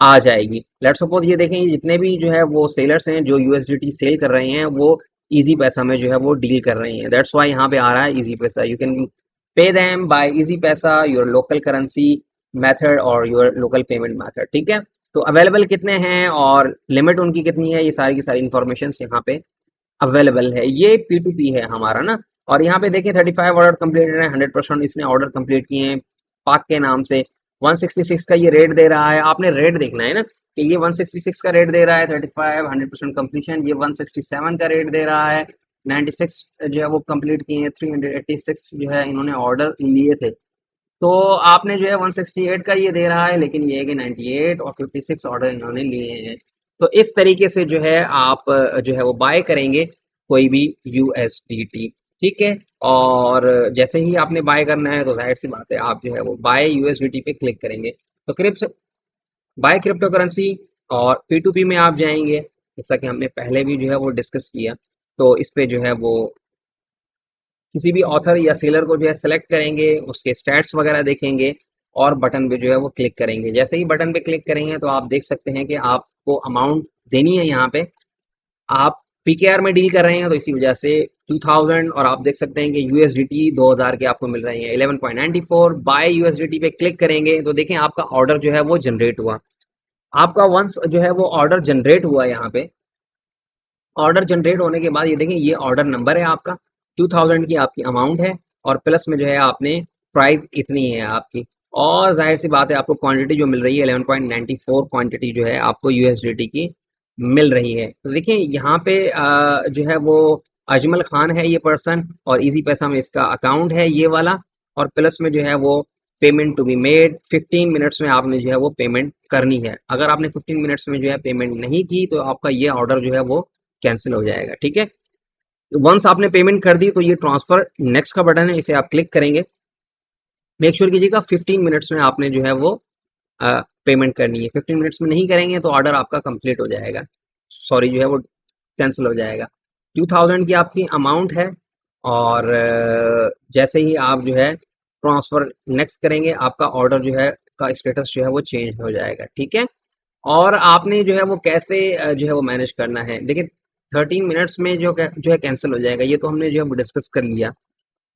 आ जाएगी। लेट्स सपोज ये देखें, ये जितने भी जो है वो सेलर्स हैं जो यूएसडीटी सेल कर रहे हैं वो इजी पैसा में जो है वो डील कर रहे हैं। दैट्स वाई यहाँ पे आ रहा है इजी पैसा। You can pay them by easy पैसा, योर लोकल करेंसी मेथड और योर लोकल पेमेंट मेथड। ठीक है, तो अवेलेबल कितने हैं और लिमिट उनकी कितनी है, ये सारी की सारी इन्फॉर्मेशन यहाँ पे अवेलेबल है। ये पी टू पी है हमारा ना। और यहाँ पे देखिए 35 ऑर्डर कंप्लीटेड है, 100% इसने ऑर्डर कंप्लीट किए हैं पाक के नाम से। 166 का ये रेट दे रहा है, आपने रेट देखना है ना कि ये 166 का रेट दे रहा है, 35 100% कंप्लीशन। ये 167 का रेट दे रहा है, 96 जो है वो कंप्लीट किए हैं, 386 जो है इन्होंने ऑर्डर लिए थे। तो आपने जो है 168 का ये दे रहा है, लेकिन ये है कि 98 और 56 ऑर्डर इन्होंने लिए हैं। तो इस तरीके से जो है आप जो है वो बाय करेंगे कोई भी यूएसडीटी। ठीक है, और जैसे ही आपने बाय करना है तो जाहिर सी बात है आप जो है वो बाय यूएसडीटी पे क्लिक करेंगे। तो क्रिप्स बाय क्रिप्टो करेंसी और पी टू पी में आप जाएंगे, जैसा कि हमने पहले भी जो है वो डिस्कस किया। तो इस पे जो है वो किसी भी ऑथर या सेलर को जो है सेलेक्ट करेंगे, उसके स्टैट्स वगैरह देखेंगे और बटन पे जो है वो क्लिक करेंगे। जैसे ही बटन पे क्लिक करेंगे तो आप देख सकते हैं कि आपको अमाउंट देनी है। यहाँ पे आप पीकेआर में डील कर रहे हैं तो इसी वजह से 2000, और आप देख सकते हैं कि यूएसडीटी 2000 के आपको मिल रहे हैं 11.94। बाय यूएसडीटी पे क्लिक करेंगे तो देखें आपका ऑर्डर जो है वो जनरेट हुआ। आपका वंस जो है वो ऑर्डर जनरेट हुआ, यहाँ पे ऑर्डर जनरेट होने के बाद ये देखें ये ऑर्डर नंबर है आपका, 2000 की आपकी अमाउंट है और प्लस में जो है आपने प्राइस इतनी है आपकी। और जाहिर सी बात है आपको क्वांटिटी जो मिल रही है 11.94 क्वांटिटी जो है आपको यूएसडीटी की मिल रही है। तो देखिए यहाँ पे जो है वो अजमल खान है ये पर्सन, और इजी पैसा में इसका अकाउंट है ये वाला। और प्लस में जो है वो payment to be made, 15 minutes में आपने जो है वो पेमेंट करनी है। अगर आपने 15 मिनट्स में जो है पेमेंट नहीं की तो आपका ये ऑर्डर जो है वो कैंसिल हो जाएगा। ठीक है, वंस आपने पेमेंट कर दी तो ये ट्रांसफर नेक्स्ट का बटन है, इसे आप क्लिक करेंगे। मेक श्योर कीजिएगा 15 मिनट्स में आपने जो है वो पेमेंट करनी है। 15 मिनट्स में नहीं करेंगे तो ऑर्डर आपका कंप्लीट हो जाएगा, सॉरी जो है वो कैंसिल हो जाएगा। 2000 की आपकी अमाउंट है और जैसे ही आप जो है ट्रांसफर नेक्स्ट करेंगे आपका ऑर्डर जो है का स्टेटस जो है वो चेंज हो जाएगा। ठीक है, और आपने जो है वो कैसे जो है वो मैनेज करना है, देखिए 13 मिनट्स में जो है कैंसिल हो जाएगा, ये तो हमने जो है वो डिस्कस कर लिया।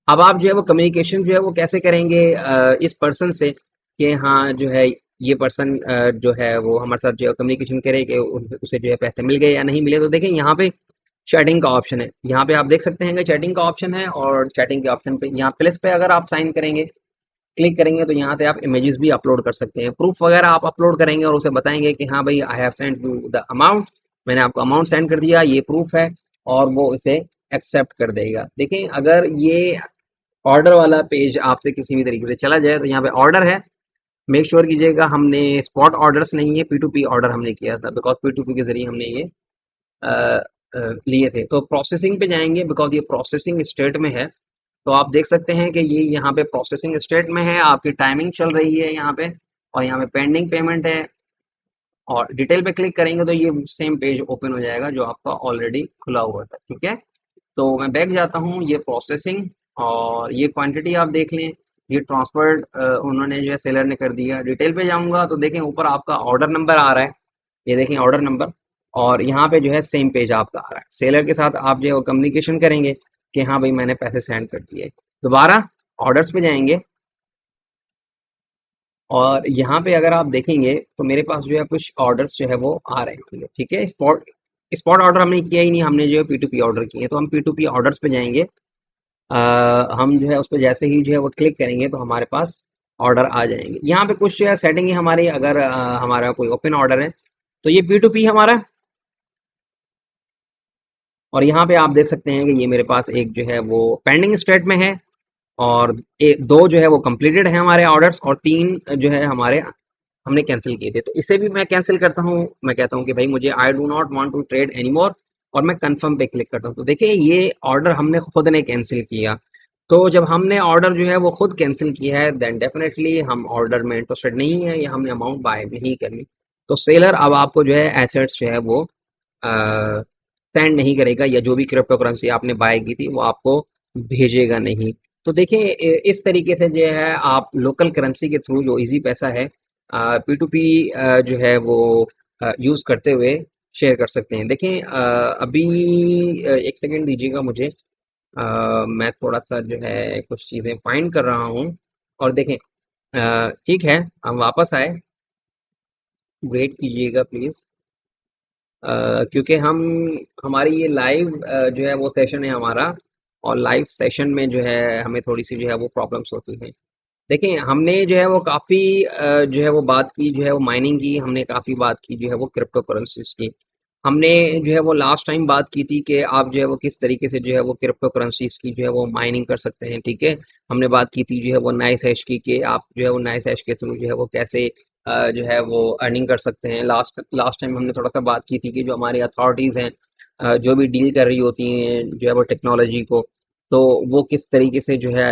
अब आप जो है वो कम्युनिकेशन जो है वो कैसे करेंगे इस पर्सन से कि हाँ जो है ये पर्सन जो है वो हमारे साथ जो है कम्युनिकेशन करे कि उसे जो है पैसे मिल गए या नहीं मिले। तो देखें यहाँ पे चैटिंग का ऑप्शन है, यहाँ पे आप देख सकते हैं कि चैटिंग का ऑप्शन है, और चैटिंग के ऑप्शन पे यहाँ प्लस पे अगर आप साइन करेंगे, क्लिक करेंगे तो यहाँ पे आप इमेजेस भी अपलोड कर सकते हैं, प्रूफ वगैरह आप अपलोड करेंगे और उसे बताएंगे कि हाँ भाई I have send you the amount, मैंने आपको अमाउंट सेंड कर दिया, ये प्रूफ है, और वो इसे एक्सेप्ट कर देगा। देखें अगर ये ऑर्डर वाला पेज आपसे किसी भी तरीके से चला जाए तो यहाँ पे ऑर्डर है, मेक श्योर कीजिएगा हमने स्पॉट ऑर्डर्स नहीं है, पी टू पी ऑर्डर हमने किया था, बिकॉज पी टू पी के जरिए हमने ये लिए थे। तो प्रोसेसिंग पे जाएंगे, बिकॉज ये प्रोसेसिंग स्टेट में है। तो आप देख सकते हैं कि ये यहाँ पे प्रोसेसिंग स्टेट में है, आपकी टाइमिंग चल रही है यहाँ पे, और यहाँ पे पेंडिंग पेमेंट है। और डिटेल पे क्लिक करेंगे तो ये सेम पेज ओपन हो जाएगा जो आपका ऑलरेडी खुला हुआ था। ठीक है, तो मैं बैक जाता हूँ, ये प्रोसेसिंग, और ये क्वांटिटी आप देख लें, ये ट्रांसफर्ड उन्होंने जो है सेलर ने कर दिया। डिटेल पे जाऊँगा तो देखें ऊपर आपका ऑर्डर नंबर आ रहा है, ये देखें ऑर्डर नंबर, और यहाँ पे जो है सेम पेज आपका आ रहा है। सेलर के साथ आप जो है कम्युनिकेशन करेंगे कि हाँ भाई मैंने पैसे सेंड कर दिए। दोबारा ऑर्डर्स पे जाएंगे और यहाँ पे अगर आप देखेंगे तो मेरे पास जो है कुछ ऑर्डर्स जो है वो आ रहे हैं। ठीक है, स्पॉट स्पॉट ऑर्डर हमने किया ही नहीं, हमने जो है पी टू पी ऑर्डर किए, तो हम पी टू पी ऑर्डर्स पे जाएंगे हम जो है उस पे जैसे ही जो है वो क्लिक करेंगे तो हमारे पास ऑर्डर आ जाएंगे। यहाँ पे कुछ सेटिंग है हमारी, अगर हमारा कोई ओपन ऑर्डर है तो ये P2P हमारा, और यहाँ पे आप देख सकते हैं कि ये मेरे पास एक जो है वो पेंडिंग स्टेट में है, और दो जो है वो कंप्लीटेड है हमारे ऑर्डर्स, और तीन जो है हमारे हमने कैंसिल किए थे। तो इसे भी मैं कैंसिल करता हूँ, मैं कहता हूँ कि भाई मुझे I do not want to trade any more, और मैं कंफर्म पे क्लिक करता हूँ। तो देखिए ये ऑर्डर हमने खुद ने कैंसिल किया। तो जब हमने ऑर्डर जो है वो खुद कैंसिल किया है, देन डेफिनेटली हम ऑर्डर में इंटरेस्टेड नहीं है, या हमने अमाउंट बाय नहीं करनी। तो सेलर अब आपको जो है एसेट्स जो है वो सेंड नहीं करेगा, या जो भी क्रिप्टो करेंसी आपने बाय की थी वो आपको भेजेगा नहीं। तो देखिए इस तरीके से जो है आप लोकल करेंसी के थ्रू जो इजी पैसा है P2P जो है वो यूज़ करते हुए शेयर कर सकते हैं। देखिए अभी एक सेकंड दीजिएगा मुझे, मैं थोड़ा सा जो है कुछ चीज़ें फाइंड कर रहा हूँ। और देखें ठीक है, हम वापस आए, वेट कीजिएगा प्लीज़, क्योंकि हम हमारी ये लाइव जो है वो सेशन है हमारा, और लाइव सेशन में जो है हमें थोड़ी सी जो है वो प्रॉब्लम्स होती हैं। देखिए हमने जो है वो काफ़ी जो है वो बात की, जो है वो माइनिंग की, हमने काफ़ी बात की जो है वो क्रिप्टो करेंसीज की। हमने जो है वो लास्ट टाइम बात की थी कि आप जो है वो किस तरीके से जो है वो क्रिप्टो करेंसीज की जो है वो माइनिंग कर सकते हैं, ठीक है। हमने बात की थी जो है वो नाइस हैश की, कि आप जो है वो नाइस हैश के थ्रू जो है वो कैसे जो है वो अर्निंग कर सकते हैं। लास्ट लास्ट टाइम हमने थोड़ा सा बात की थी कि जो हमारी अथॉरिटीज़ हैं जो भी डील कर रही होती हैं जो है वो टेक्नोलॉजी को, तो वो किस तरीके से जो है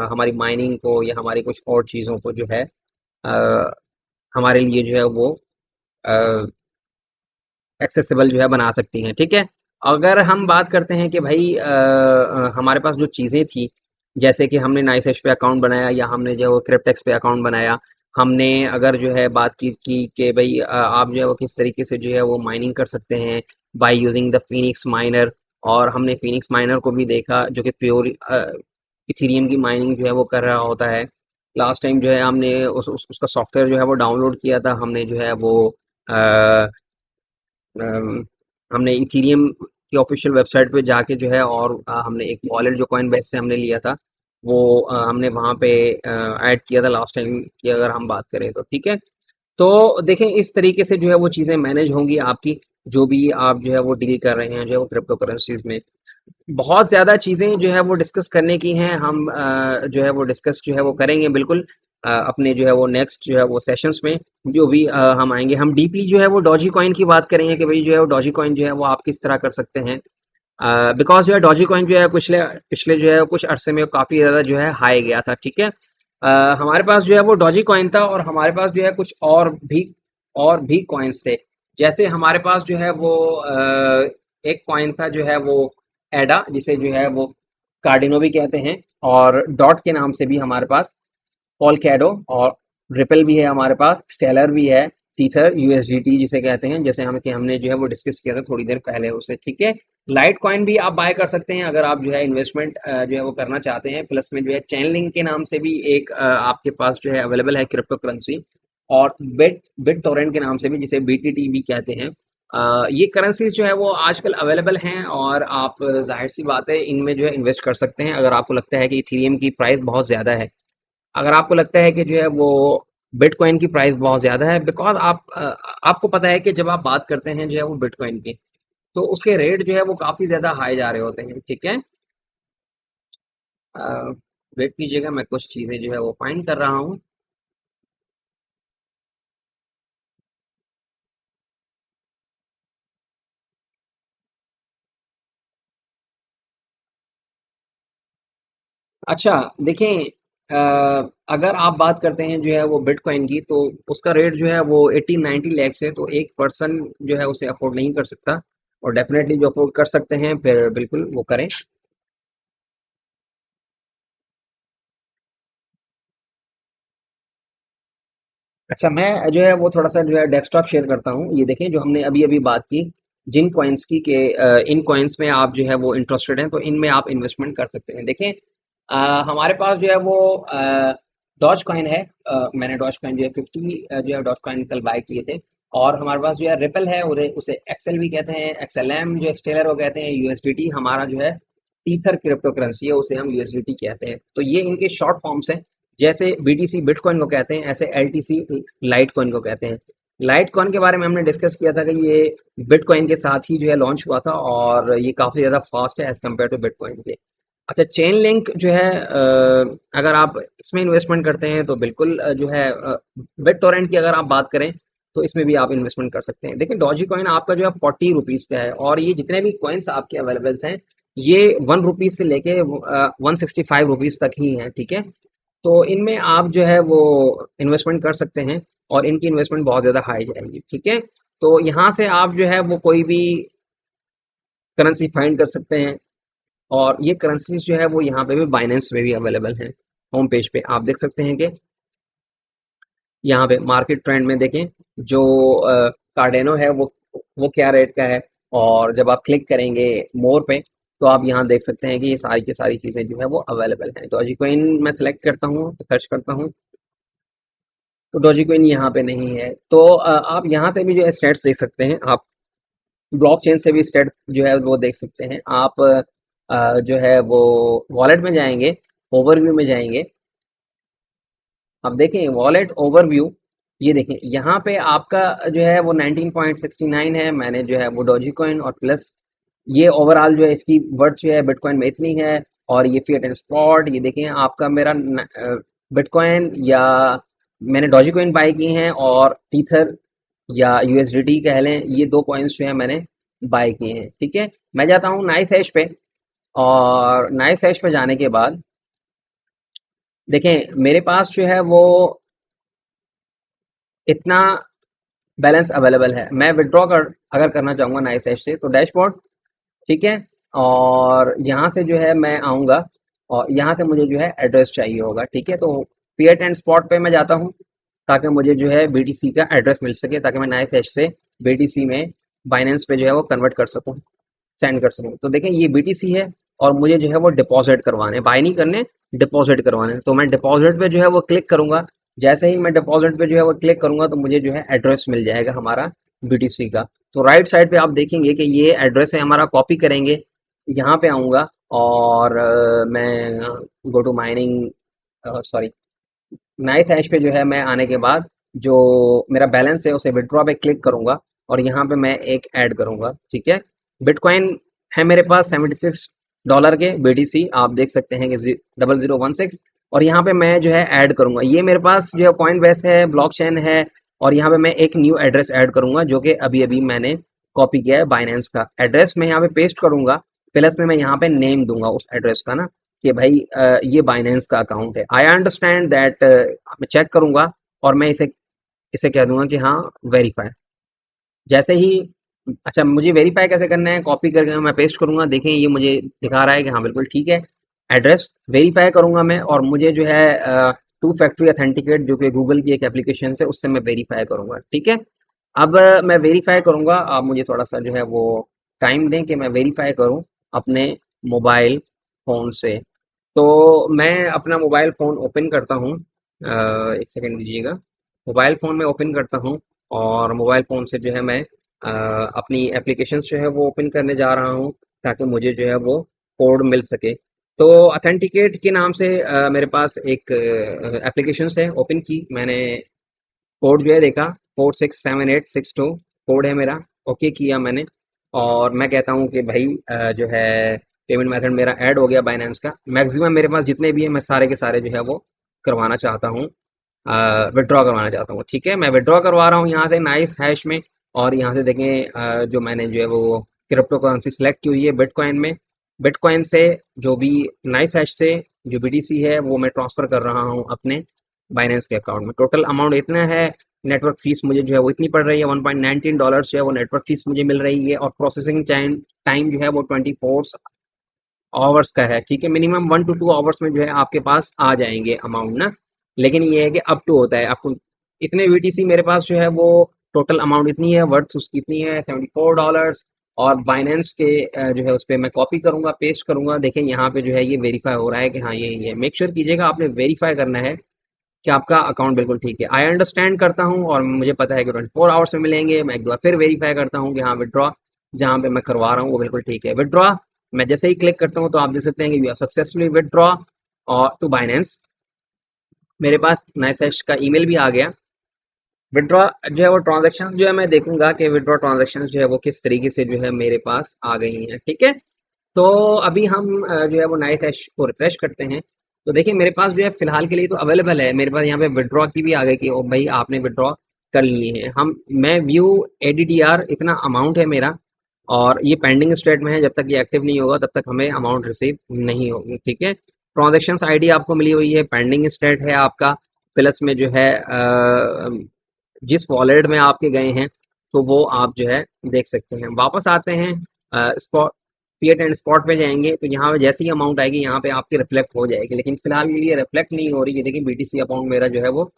हमारी माइनिंग को या हमारी कुछ और चीज़ों को जो है अ, हमारे लिए जो है वो एक्सेसिबल जो है बना सकती हैं, ठीक है। अगर हम बात करते हैं कि भाई हमारे पास जो चीज़ें थी, जैसे कि हमने नाइसेश पे अकाउंट बनाया, या हमने जो है वो क्रिप्टेक्स पे अकाउंट बनाया, हमने अगर जो है बात की कि भाई आप जो है वो किस तरीके से जो है वो माइनिंग कर सकते हैं bye using the Phoenix minor, और हमने फिनिक्स माइनर को भी देखा जो कि प्योर इथेरियम की माइनिंग जो है वो कर रहा होता है। लास्ट टाइम जो है हमने उसका सॉफ्टवेयर जो है वो डाउनलोड किया था, हमने जो है वो अ, अम, हमने इथेरियम की ऑफिशियल वेबसाइट पे जाके जो है, और हमने एक वॉलेट जो कॉइनबेस से हमने लिया था वो हमने वहाँ पे ऐड किया था लास्ट टाइम की, अगर हम बात करें तो, ठीक है। तो देखें इस तरीके से जो है वो चीज़ें मैनेज होंगी आपकी, जो भी आप जो है वो डील कर रहे हैं जो है वो क्रिप्टो करेंसीज में। बहुत ज़्यादा चीज़ें जो है वो डिस्कस करने की हैं, हम जो है वो डिस्कस जो है वो करेंगे बिल्कुल अपने जो है वो नेक्स्ट जो है वो सेशंस में, जो भी हम आएंगे, हम डीपली जो है वो डॉजी कॉइन की बात करेंगे कि भाई जो है वो डॉजी कॉइन जो है वो आप किस तरह कर सकते हैं, बिकॉज जो है डॉजी कॉइन जो है पिछले पिछले जो है कुछ अरसे में काफ़ी ज़्यादा जो है हाई गया था, ठीक है। हमारे पास जो है वो डॉजी कॉइन था, और हमारे पास जो है कुछ और भी कॉइन्स थे। जैसे हमारे पास जो है वो एक कॉइन था जो है वो एडा, जिसे जो है वो कार्डिनो भी कहते हैं, और डॉट के नाम से भी हमारे पास पॉलकैडो, और रिपल भी है हमारे पास, स्टेलर भी है, टीथर यूएसडीटी जिसे कहते हैं, जैसे हमने जो है वो डिस्कस किया था थोड़ी देर पहले उसे, ठीक है। लाइट कॉइन भी आप बाय कर सकते हैं अगर आप जो है इन्वेस्टमेंट जो है वो करना चाहते हैं। प्लस में जो है चैनलिंग के नाम से भी एक आपके पास जो है अवेलेबल है क्रिप्टो करेंसी, और बिट टोरेंट के नाम से भी, जिसे बीटीटी भी कहते हैं। ये करेंसीज जो है वो आजकल अवेलेबल हैं, और आप जाहिर सी बात है इनमें जो है इन्वेस्ट कर सकते हैं, अगर आपको लगता है कि इथेरियम की प्राइस बहुत ज़्यादा है। अगर आपको लगता है कि जो है वो बिटकॉइन की प्राइस बहुत ज़्यादा है, बिकॉज आपको पता है कि जब आप बात करते हैं जो है वो बिटकॉइन की, तो उसके रेट जो है वो काफ़ी ज़्यादा हाई जा रहे होते हैं, ठीक है। वेट कीजिएगा, मैं कुछ चीज़ें जो है वो फाइंड कर रहा हूँ। अच्छा देखें, अगर आप बात करते हैं जो है वो बिटकॉइन की, तो उसका रेट जो है वो 80-90 लैक्स है, तो एक पर्सन जो है उसे अफोर्ड नहीं कर सकता। और डेफिनेटली जो अफोर्ड कर सकते हैं फिर बिल्कुल वो करें। अच्छा मैं जो है वो थोड़ा सा जो है डेस्कटॉप शेयर करता हूँ। ये देखें जो हमने अभी अभी बात की जिन कॉइन्स की, के इन कॉइन्स में आप जो है वो इंटरेस्टेड हैं, तो इनमें आप इन्वेस्टमेंट कर सकते हैं। देखें हमारे पास जो है वो डॉज कॉइन है, मैंने डॉज कॉइन जो है 50 जो है डॉज कॉइन कल बाय किए थे। और हमारे पास जो है रिपल है, उसे एक्सएल भी कहते हैं, एक्सएलएम जो स्टेलर वो कहते हैं, यूएसडीटी हमारा जो है टीथर क्रिप्टो करेंसी है, उसे हम यूएसडीटी कहते हैं। तो ये इनके शॉर्ट फॉर्म्स हैं। जैसे बीटीसी बिटकॉइन को कहते हैं, ऐसे एलटीसी लाइट कॉइन को कहते हैं। लाइट कॉइन के बारे में हमने डिस्कस किया था कि ये बिटकॉइन के साथ ही जो है लॉन्च हुआ था और ये काफ़ी ज़्यादा फास्ट है एज कम्पेयर टू बिटकॉइन के। अच्छा, चेन लिंक जो है अगर आप इसमें इन्वेस्टमेंट करते हैं तो बिल्कुल जो है बिट टोरेंट की अगर आप बात करें तो इसमें भी आप इन्वेस्टमेंट कर सकते हैं। देखिए डॉजी कॉइन आपका जो है 40 रुपीज़ का है और ये जितने भी कॉइन्स आपके अवेलेबल हैं ये 1 रुपीज़ से लेके 165 रुपीज़ तक ही हैं, ठीक है। तो इनमें आप जो है वो इन्वेस्टमेंट कर सकते हैं और इनकी इन्वेस्टमेंट बहुत ज़्यादा हाई जाएगी, ठीक है। तो यहाँ से आप जो है वो कोई भी करेंसी फाइंड कर सकते हैं और ये करेंसीज जो है वो यहाँ पे भी बाइनेंस में भी अवेलेबल हैं। होम पेज पे आप देख सकते हैं कि यहाँ पे मार्केट ट्रेंड में देखें जो कार्डेनो है वो क्या रेट का है और जब आप क्लिक करेंगे मोर पे तो आप यहाँ देख सकते हैं कि ये सारी की सारी चीज़ें जो है वो अवेलेबल हैं। डॉजी कॉइन मैं सिलेक्ट करता हूँ, सर्च करता हूँ, तो डॉजी कॉइन यहाँ पे नहीं है। तो आप यहाँ पे भी जो है स्टेट्स देख सकते हैं, आप ब्लॉकचेन से भी स्टेट जो है वो देख सकते हैं। आप जो है वो वॉलेट में जाएंगे, ओवरव्यू में जाएंगे, अब देखें वॉलेट ओवरव्यू, ये देखें यहाँ पे आपका जो है वो 19.69 है। मैंने जो है वो डॉजी कॉइन और प्लस ये ओवरऑल जो है इसकी वर्थ जो है बिटकॉइन में इतनी है और ये फिएट एंड स्पॉट, ये देखें आपका मेरा बिटकॉइन या मैंने डॉजी कॉइन बाई की हैं और टीथर या यूएसडीटी कह लें, ये दो कॉइन्स जो है मैंने बाई किए हैं, ठीक है। मैं जाता हूँ नाइस हैश पे और नाइस हैश पे जाने के बाद देखें मेरे पास जो है वो इतना बैलेंस अवेलेबल है। मैं विड्रॉ कर अगर करना चाहूँगा नाइस हैश से तो डैशबोर्ड, ठीक है, और यहाँ से जो है मैं आऊँगा और यहाँ से मुझे जो है एड्रेस चाहिए होगा, ठीक है। तो फिएट एंड स्पॉट पे मैं जाता हूँ ताकि मुझे जो है बीटीसी का एड्रेस मिल सके ताकि मैं नाइस हैश से बीटीसी में बाइनेंस पे जो है वो कन्वर्ट कर सकूँ, सेंड कर सकूँ। तो देखें ये बीटीसी है और मुझे जो है वो डिपॉजिट करवाने, बाय नहीं करने, डिपॉजिट करवाने। तो मैं डिपॉजिट पे जो है वो क्लिक करूँगा। जैसे ही मैं डिपॉजिट पे जो है वो क्लिक करूँगा तो मुझे जो है एड्रेस मिल जाएगा हमारा बीटीसी का। तो राइट साइड पे आप देखेंगे कि ये एड्रेस है हमारा, कॉपी करेंगे, यहाँ पे आऊँगा और मैं go to mining, sorry nice hash पे जो है मैं आने के बाद जो मेरा बैलेंस है उसे विड्रॉ पे क्लिक करूंगा और यहाँ पे मैं एक ऐड करूंगा, ठीक है। बिटकॉइन है मेरे पास $76 के बीटीसी, आप देख सकते हैं कि 0016 और यहाँ पे मैं जो है ऐड करूंगा। ये मेरे पास जो है कॉइन बेस है, ब्लॉकचेन है और यहाँ पे मैं एक न्यू एड्रेस ऐड करूंगा जो कि अभी अभी मैंने कॉपी किया है बाइनेंस का एड्रेस। मैं यहाँ पे पेस्ट करूंगा, प्लस में मैं यहाँ पे नेम दूंगा उस एड्रेस का ना कि भाई ये बाइनेंस का अकाउंट है। आई अंडरस्टैंड दैट, मैं चेक करूंगा और मैं इसे इसे कह दूंगा कि हाँ वेरीफाई। जैसे ही अच्छा मुझे वेरीफाई कैसे करना है, कॉपी करके मैं पेस्ट करूंगा, देखें ये मुझे दिखा रहा है कि हाँ बिल्कुल ठीक है एड्रेस। वेरीफाई करूंगा मैं और मुझे जो है टू फैक्ट्री अथेंटिकेट जो कि गूगल की एक एप्लीकेशन से उससे मैं वेरीफाई करूंगा, ठीक है। अब मैं वेरीफाई करूंगा, आप मुझे थोड़ा सा जो है वो टाइम दें कि मैं वेरीफाई करूं अपने मोबाइल फ़ोन से। तो मैं अपना मोबाइल फ़ोन ओपन करता हूँ, एक सेकंड दीजिएगा। मोबाइल फ़ोन में ओपन करता हूँ और मोबाइल फ़ोन से जो है मैं अपनी एप्लीकेशंस जो है वो ओपन करने जा रहा हूँ ताकि मुझे जो है वो कोड मिल सके। तो अथेंटिकेट के नाम से मेरे पास एक एप्लीकेशंस है, ओपन की मैंने, कोड जो है देखा 467862 कोड है मेरा, ओके किया मैंने और मैं कहता हूँ कि भाई जो है पेमेंट मेथड मेरा ऐड हो गया बाइनेंस का। मैक्सिमम मेरे पास जितने भी हैं मैं सारे के सारे जो है वो करवाना चाहता हूँ, विड्रॉ करवाना चाहता हूँ, ठीक है। मैं विड्रॉ करवा रहा हूँ यहाँ से नाइस हैश में और यहाँ से देखें जो मैंने जो है वो क्रिप्टो करेंसी सेलेक्ट की हुई है बिटकॉइन में। बिटकॉइन से जो भी नाइस हैश से जो बीटीसी है वो मैं ट्रांसफ़र कर रहा हूँ अपने बाइनेंस के अकाउंट में। टोटल अमाउंट इतना है, नेटवर्क फीस मुझे जो है वो इतनी पड़ रही है, $1.19 जो है वो नेटवर्क फीस मुझे मिल रही है और प्रोसेसिंग टाइम टाइम जो है वो 24 आवर्स का है, ठीक है। मिनिमम 1 to 2 आवर्स में जो है आपके पास आ जाएंगे अमाउंट ना, लेकिन ये है कि अप टू होता है आपको। इतने वीटीसी मेरे पास जो है वो टोटल अमाउंट इतनी है, वर्थ उसकी इतनी है $74 और बाइनेंस के जो है उस पर मैं कॉपी करूंगा, पेस्ट करूंगा। देखें यहाँ पे जो है ये वेरीफाई हो रहा है कि हाँ ये है। मेक श्योर कीजिएगा आपने वेरीफाई करना है कि आपका अकाउंट बिल्कुल ठीक है। आई अंडरस्टैंड करता हूँ और मुझे पता है कि 24 आवर्स में मिलेंगे। मैं एक बार फिर वेरीफाई करता हूँ कि हाँ विड्रॉ जहाँ पे मैं करवा रहा हूँ वो बिल्कुल ठीक है। विड्रॉ मैं जैसे ही क्लिक करता हूँ तो आप देख सकते हैं कि यू हैव सक्सेसफुली विदड्रॉ और टू बाइनेंस। मेरे पास नाइसेश का ईमेल भी आ गया। विड्रॉ जो है वो ट्रांजैक्शन जो है मैं देखूंगा कि विड्रॉ ट्रांजैक्शन जो है वो किस तरीके से जो है मेरे पास आ गई हैं। ठीक है, तो अभी हम जो है वो नाइट हैश को रिफ्रेश करते हैं। तो देखिए मेरे पास जो है फिलहाल के लिए तो अवेलेबल है, मेरे पास यहाँ पे विड्रॉ की भी आ गई कि ओ भाई आपने विड्रॉ कर लिए हैं। मैं व्यू एडीडीआर इतना अमाउंट है मेरा, और ये पेंडिंग स्टेट में है। जब तक ये एक्टिव नहीं होगा तब तक हमें अमाउंट रिसीव नहीं होगी। ठीक है, ट्रांजेक्शन आईडी आपको मिली हुई है, पेंडिंग स्टेट है आपका, प्लस में जो है जिस वॉलेट में आपके गए हैं तो वो आप जो है देख सकते हैं। वापस आते हैं स्पॉट फिएट एंड स्पॉट पे जाएंगे, तो यहाँ पे जैसी ही अमाउंट आएगी यहाँ पे आपकी रिफ्लेक्ट हो जाएगी, लेकिन फिलहाल ये रिफ्लेक्ट नहीं हो रही है। देखिए बीटीसी अकाउंट मेरा जो है वो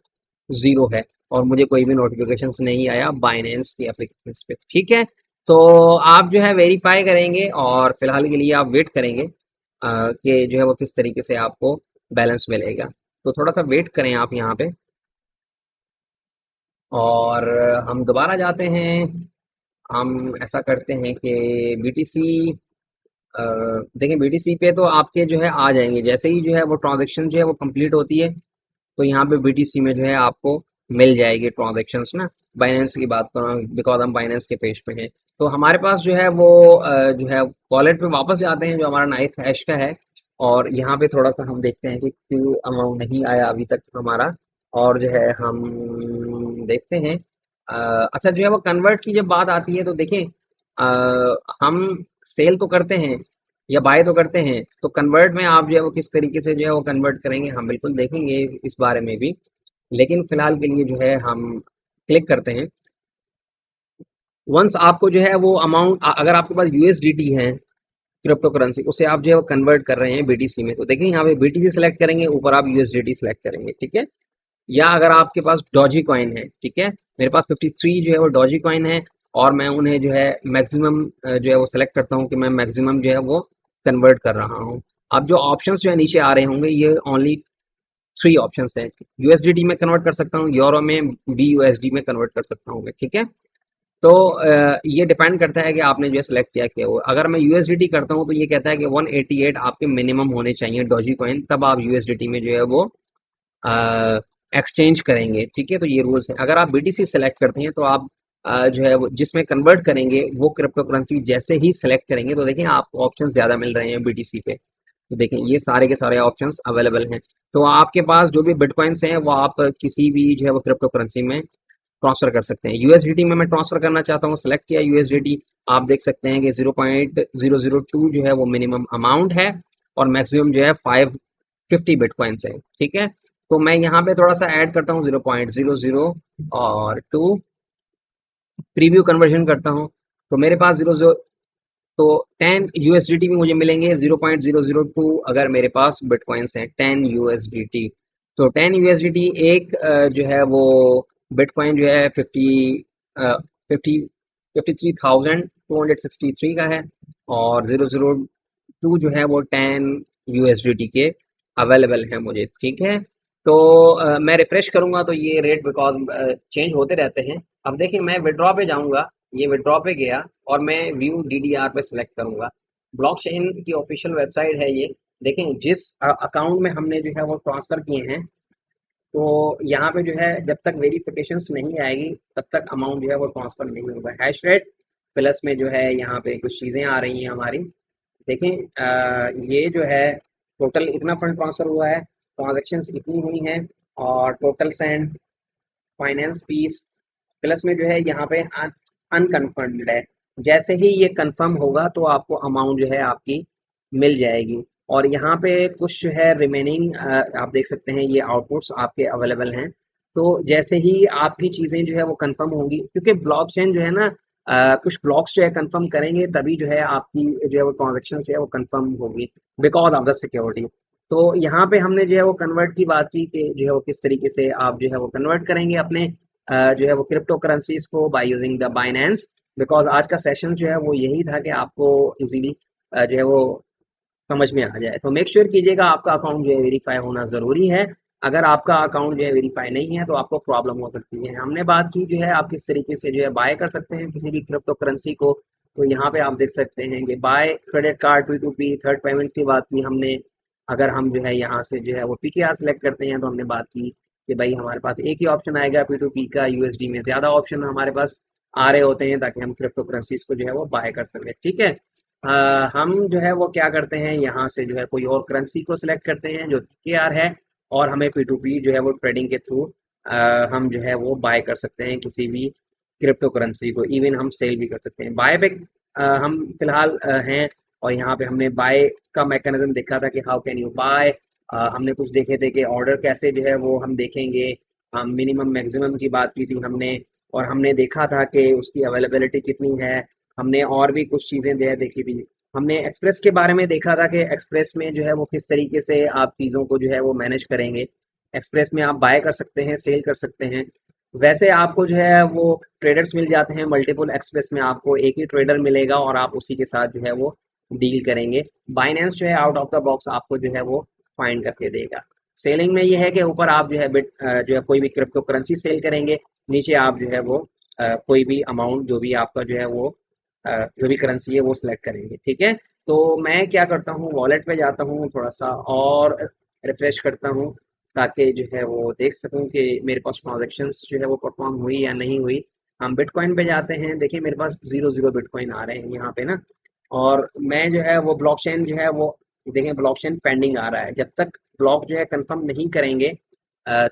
जीरो है और मुझे कोई भी नोटिफिकेशन नहीं आया बाइनेंस की एप्लीकेशन पे। ठीक है, तो आप जो है वेरीफाई करेंगे और फिलहाल के लिए आप वेट करेंगे कि जो है वो किस तरीके से आपको बैलेंस मिलेगा। तो थोड़ा सा वेट करें आप यहाँ पे, और हम दोबारा जाते हैं। हम ऐसा करते हैं कि बीटीसी देखें, बीटीसी पे तो आपके जो है आ जाएंगे जैसे ही जो है वो ट्रांजेक्शन जो है वो कंप्लीट होती है, तो यहाँ पे बीटीसी में जो है आपको मिल जाएगी ट्रांजेक्शन्स ना। बाइनेंस की बात कर रहा हूँ बिकॉज हम बाइनेंस के पेज पे हैं। तो हमारे पास जो है वो जो है वॉलेट पे वापस जाते हैं जो हमारा नाइट हैश का है, और यहाँ पे थोड़ा सा हम देखते हैं कि क्यों अमाउंट नहीं आया अभी तक हमारा, और जो है हम देखते हैं। अच्छा, जो है वो कन्वर्ट की जब बात आती है तो देखें हम सेल तो करते हैं या बाय तो करते हैं, तो कन्वर्ट में आप जो है वो किस तरीके से जो है वो कन्वर्ट करेंगे हम बिल्कुल देखेंगे इस बारे में भी। लेकिन फिलहाल के लिए जो है हम क्लिक करते हैं। वंस आपको जो है वो अमाउंट अगर आपके पास यूएसडीटी है क्रिप्टो करेंसी, उसे आप जो है वो कन्वर्ट कर रहे हैं बीटीसी में, तो देखिए यहाँ पे बीटीसी सेलेक्ट करेंगे, ऊपर आप यूएसडीटी सेलेक्ट करेंगे। ठीक है, या अगर आपके पास डॉजी कॉइन है, ठीक है, मेरे पास 53 जो है वो डॉजी कॉइन है, और मैं उन्हें जो है मैक्सिमम जो है वो सेलेक्ट करता हूँ कि मैं मैक्सिमम जो है वो कन्वर्ट कर रहा हूँ। अब जो ऑप्शंस जो है नीचे आ रहे होंगे ये ओनली 3 ऑप्शंस हैं। यूएसडीटी में कन्वर्ट कर सकता हूँ, यूरो में, बीयूएसडी में कन्वर्ट कर सकता हूँ मैं। ठीक है, तो ये डिपेंड करता है कि आपने जो है सेलेक्ट किया क्या हो। अगर मैं यूएसडीटी करता हूँ तो ये कहता है कि 188 आपके मिनिमम होने चाहिए डॉजी कॉइन, तब आप यूएसडीटी में जो है वो एक्सचेंज करेंगे। ठीक है, तो ये रूल्स हैं। अगर आप बीटीसी सेलेक्ट करते हैं तो आप जो है वो जिसमें कन्वर्ट करेंगे वो क्रिप्टो करेंसी जैसे ही सेलेक्ट करेंगे तो देखिए आपको ऑप्शन ज़्यादा मिल रहे हैं बीटीसी पे। तो देखें ये सारे के सारे ऑप्शंस अवेलेबल हैं। तो आपके पास जो भी बिटकॉइंस हैं वो आप किसी भी जो है वो क्रिप्टो करेंसी में ट्रांसफर कर सकते हैं। यूएसडीटी में मैं ट्रांसफर करना चाहता हूँ, सेलेक्ट किया यूएसडीटी। आप देख सकते हैं कि 0.002 जो है वो मिनिमम अमाउंट है, और मैक्सिमम जो है 550 बिटकॉइंस है। ठीक है, तो मैं यहाँ पे थोड़ा सा ऐड करता हूँ 0.00 और 2, प्रीव्यू कन्वर्जन करता हूँ, तो मेरे पास 00, तो 10 यूएसडीटी भी मुझे मिलेंगे। 0.002 अगर मेरे पास बिटकॉइंस हैं 10 यूएसडीटी, तो 10 यूएसडीटी एक जो है वो बिटकॉइन जो है 53,263 का है, और 002 जो है वो 10 यूएसडीटी के अवेलेबल है मुझे। ठीक है, तो मैं रिफ्रेश करूंगा तो ये रेट बिकॉज चेंज होते रहते हैं। अब देखिए मैं विड्रॉ पे जाऊंगा, ये विड्रॉ पे गया और मैं व्यू डीडीआर पे सिलेक्ट करूंगा। ब्लॉकचेन की ऑफिशियल वेबसाइट है ये। देखें जिस अकाउंट में हमने जो है वो ट्रांसफर किए हैं, तो यहाँ पे जो है जब तक वेरिफिकेशंस नहीं आएगी तब तक अमाउंट जो है वो ट्रांसफर नहीं होगा। हैश रेट प्लस में जो है यहाँ पे कुछ चीज़ें आ रही हैं हमारी। देखें ये जो है टोटल इतना फंड ट्रांसफर हुआ है, ट्रांजेक्शन्स इतनी हुई हैं, और total send, finance fees, plus में जो है यहाँ पे अनकन्फर्म्ड है। जैसे ही ये कंफर्म होगा तो आपको अमाउंट जो है आपकी मिल जाएगी। और यहाँ पे कुछ जो है रिमेनिंग आप देख सकते हैं ये आउटपुट्स आपके अवेलेबल हैं। तो जैसे ही आपकी चीज़ें जो है वो कंफर्म होंगी, क्योंकि ब्लॉकचेन जो है ना कुछ ब्लॉक्स जो है कंफर्म करेंगे तभी जो है आपकी जो है वो ट्रांजेक्शन जो है वो कंफर्म होगी बिकॉज ऑफ द सिक्योरिटी। तो यहाँ पे हमने जो है वो कन्वर्ट की बात की कि जो है वो किस तरीके से आप जो है वो कन्वर्ट करेंगे अपने जो है वो क्रिप्टो करेंसीज को bye using the Binance. Because आज का सेशन जो है वो यही था कि आपको इजीली जो है वो समझ में आ जाए। तो मेक श्योर कीजिएगा आपका अकाउंट जो है वेरीफाई होना ज़रूरी है। अगर आपका अकाउंट जो है वेरीफाई नहीं है तो आपको प्रॉब्लम हो सकती है। हमने बात की जो है आप किस तरीके से जो है बाय कर सकते हैं किसी भी क्रिप्टो करेंसी को, तो यहाँ पे आप देख सकते हैं कि by credit card P2P third payment की बात की हमने। अगर हम जो है यहाँ से जो है वो PKR सेलेक्ट करते हैं तो हमने बात की कि भाई हमारे पास एक ही ऑप्शन आएगा P2P का, USD में ज़्यादा ऑप्शन हमारे पास आ रहे होते हैं ताकि हम क्रिप्टो करेंसीज को जो है वो बाय कर सकें। ठीक है, हम जो है वो क्या करते हैं, यहाँ से जो है कोई और करेंसी को सिलेक्ट करते हैं जो PKR है, और हमें P2P जो है वो ट्रेडिंग के थ्रू हम जो है वो बाय कर सकते हैं किसी भी क्रिप्टो करेंसी को। इवन हम सेल भी कर सकते हैं। बाय पे हम फिलहाल हैं, और यहाँ पे हमने बाय का मैकेनिज्म देखा था कि हाउ कैन यू बाय। हमने कुछ देखे थे कि ऑर्डर कैसे जो है वो हम देखेंगे। हम मिनिमम मैक्सिमम की बात की थी हमने, और हमने देखा था कि उसकी अवेलेबिलिटी कितनी है। हमने और भी कुछ चीज़ें देखी थी। हमने एक्सप्रेस के बारे में देखा था कि एक्सप्रेस में जो है वो किस तरीके से आप चीज़ों को जो है वो मैनेज करेंगे। एक्सप्रेस में आप बाय कर सकते हैं, सेल कर सकते हैं। वैसे आपको जो है वो ट्रेडर्स मिल जाते हैं मल्टीपल। एक्सप्रेस में आपको एक ही ट्रेडर मिलेगा और आप उसी के साथ जो है वो डील करेंगे। बाइनेंस जो है आउट ऑफ द बॉक्स आपको जो है वो फाइंड करके देगा। सेलिंग में ये है कि ऊपर आप जो है जो है कोई भी क्रिप्टो करेंसी सेल करेंगे, नीचे आप जो है वो कोई भी अमाउंट जो भी आपका जो है वो जो भी करेंसी है वो सिलेक्ट करेंगे। ठीक है, तो मैं क्या करता हूँ, वॉलेट पे जाता हूँ, थोड़ा सा और रिफ्रेश करता हूँ ताकि जो है वो देख सकूँ कि मेरे पास ट्रांजेक्शन्स जो है वो परफॉर्म हुई या नहीं हुई। हम बिटकॉइन पे जाते हैं, देखिए मेरे पास 0 बिटकॉइन आ रहे हैं यहाँ पे ना। और मैं जो है वो ब्लॉकचेन जो है वो देखें, ब्लॉकचेन पेंडिंग आ रहा है। जब तक ब्लॉक जो है कंफर्म नहीं करेंगे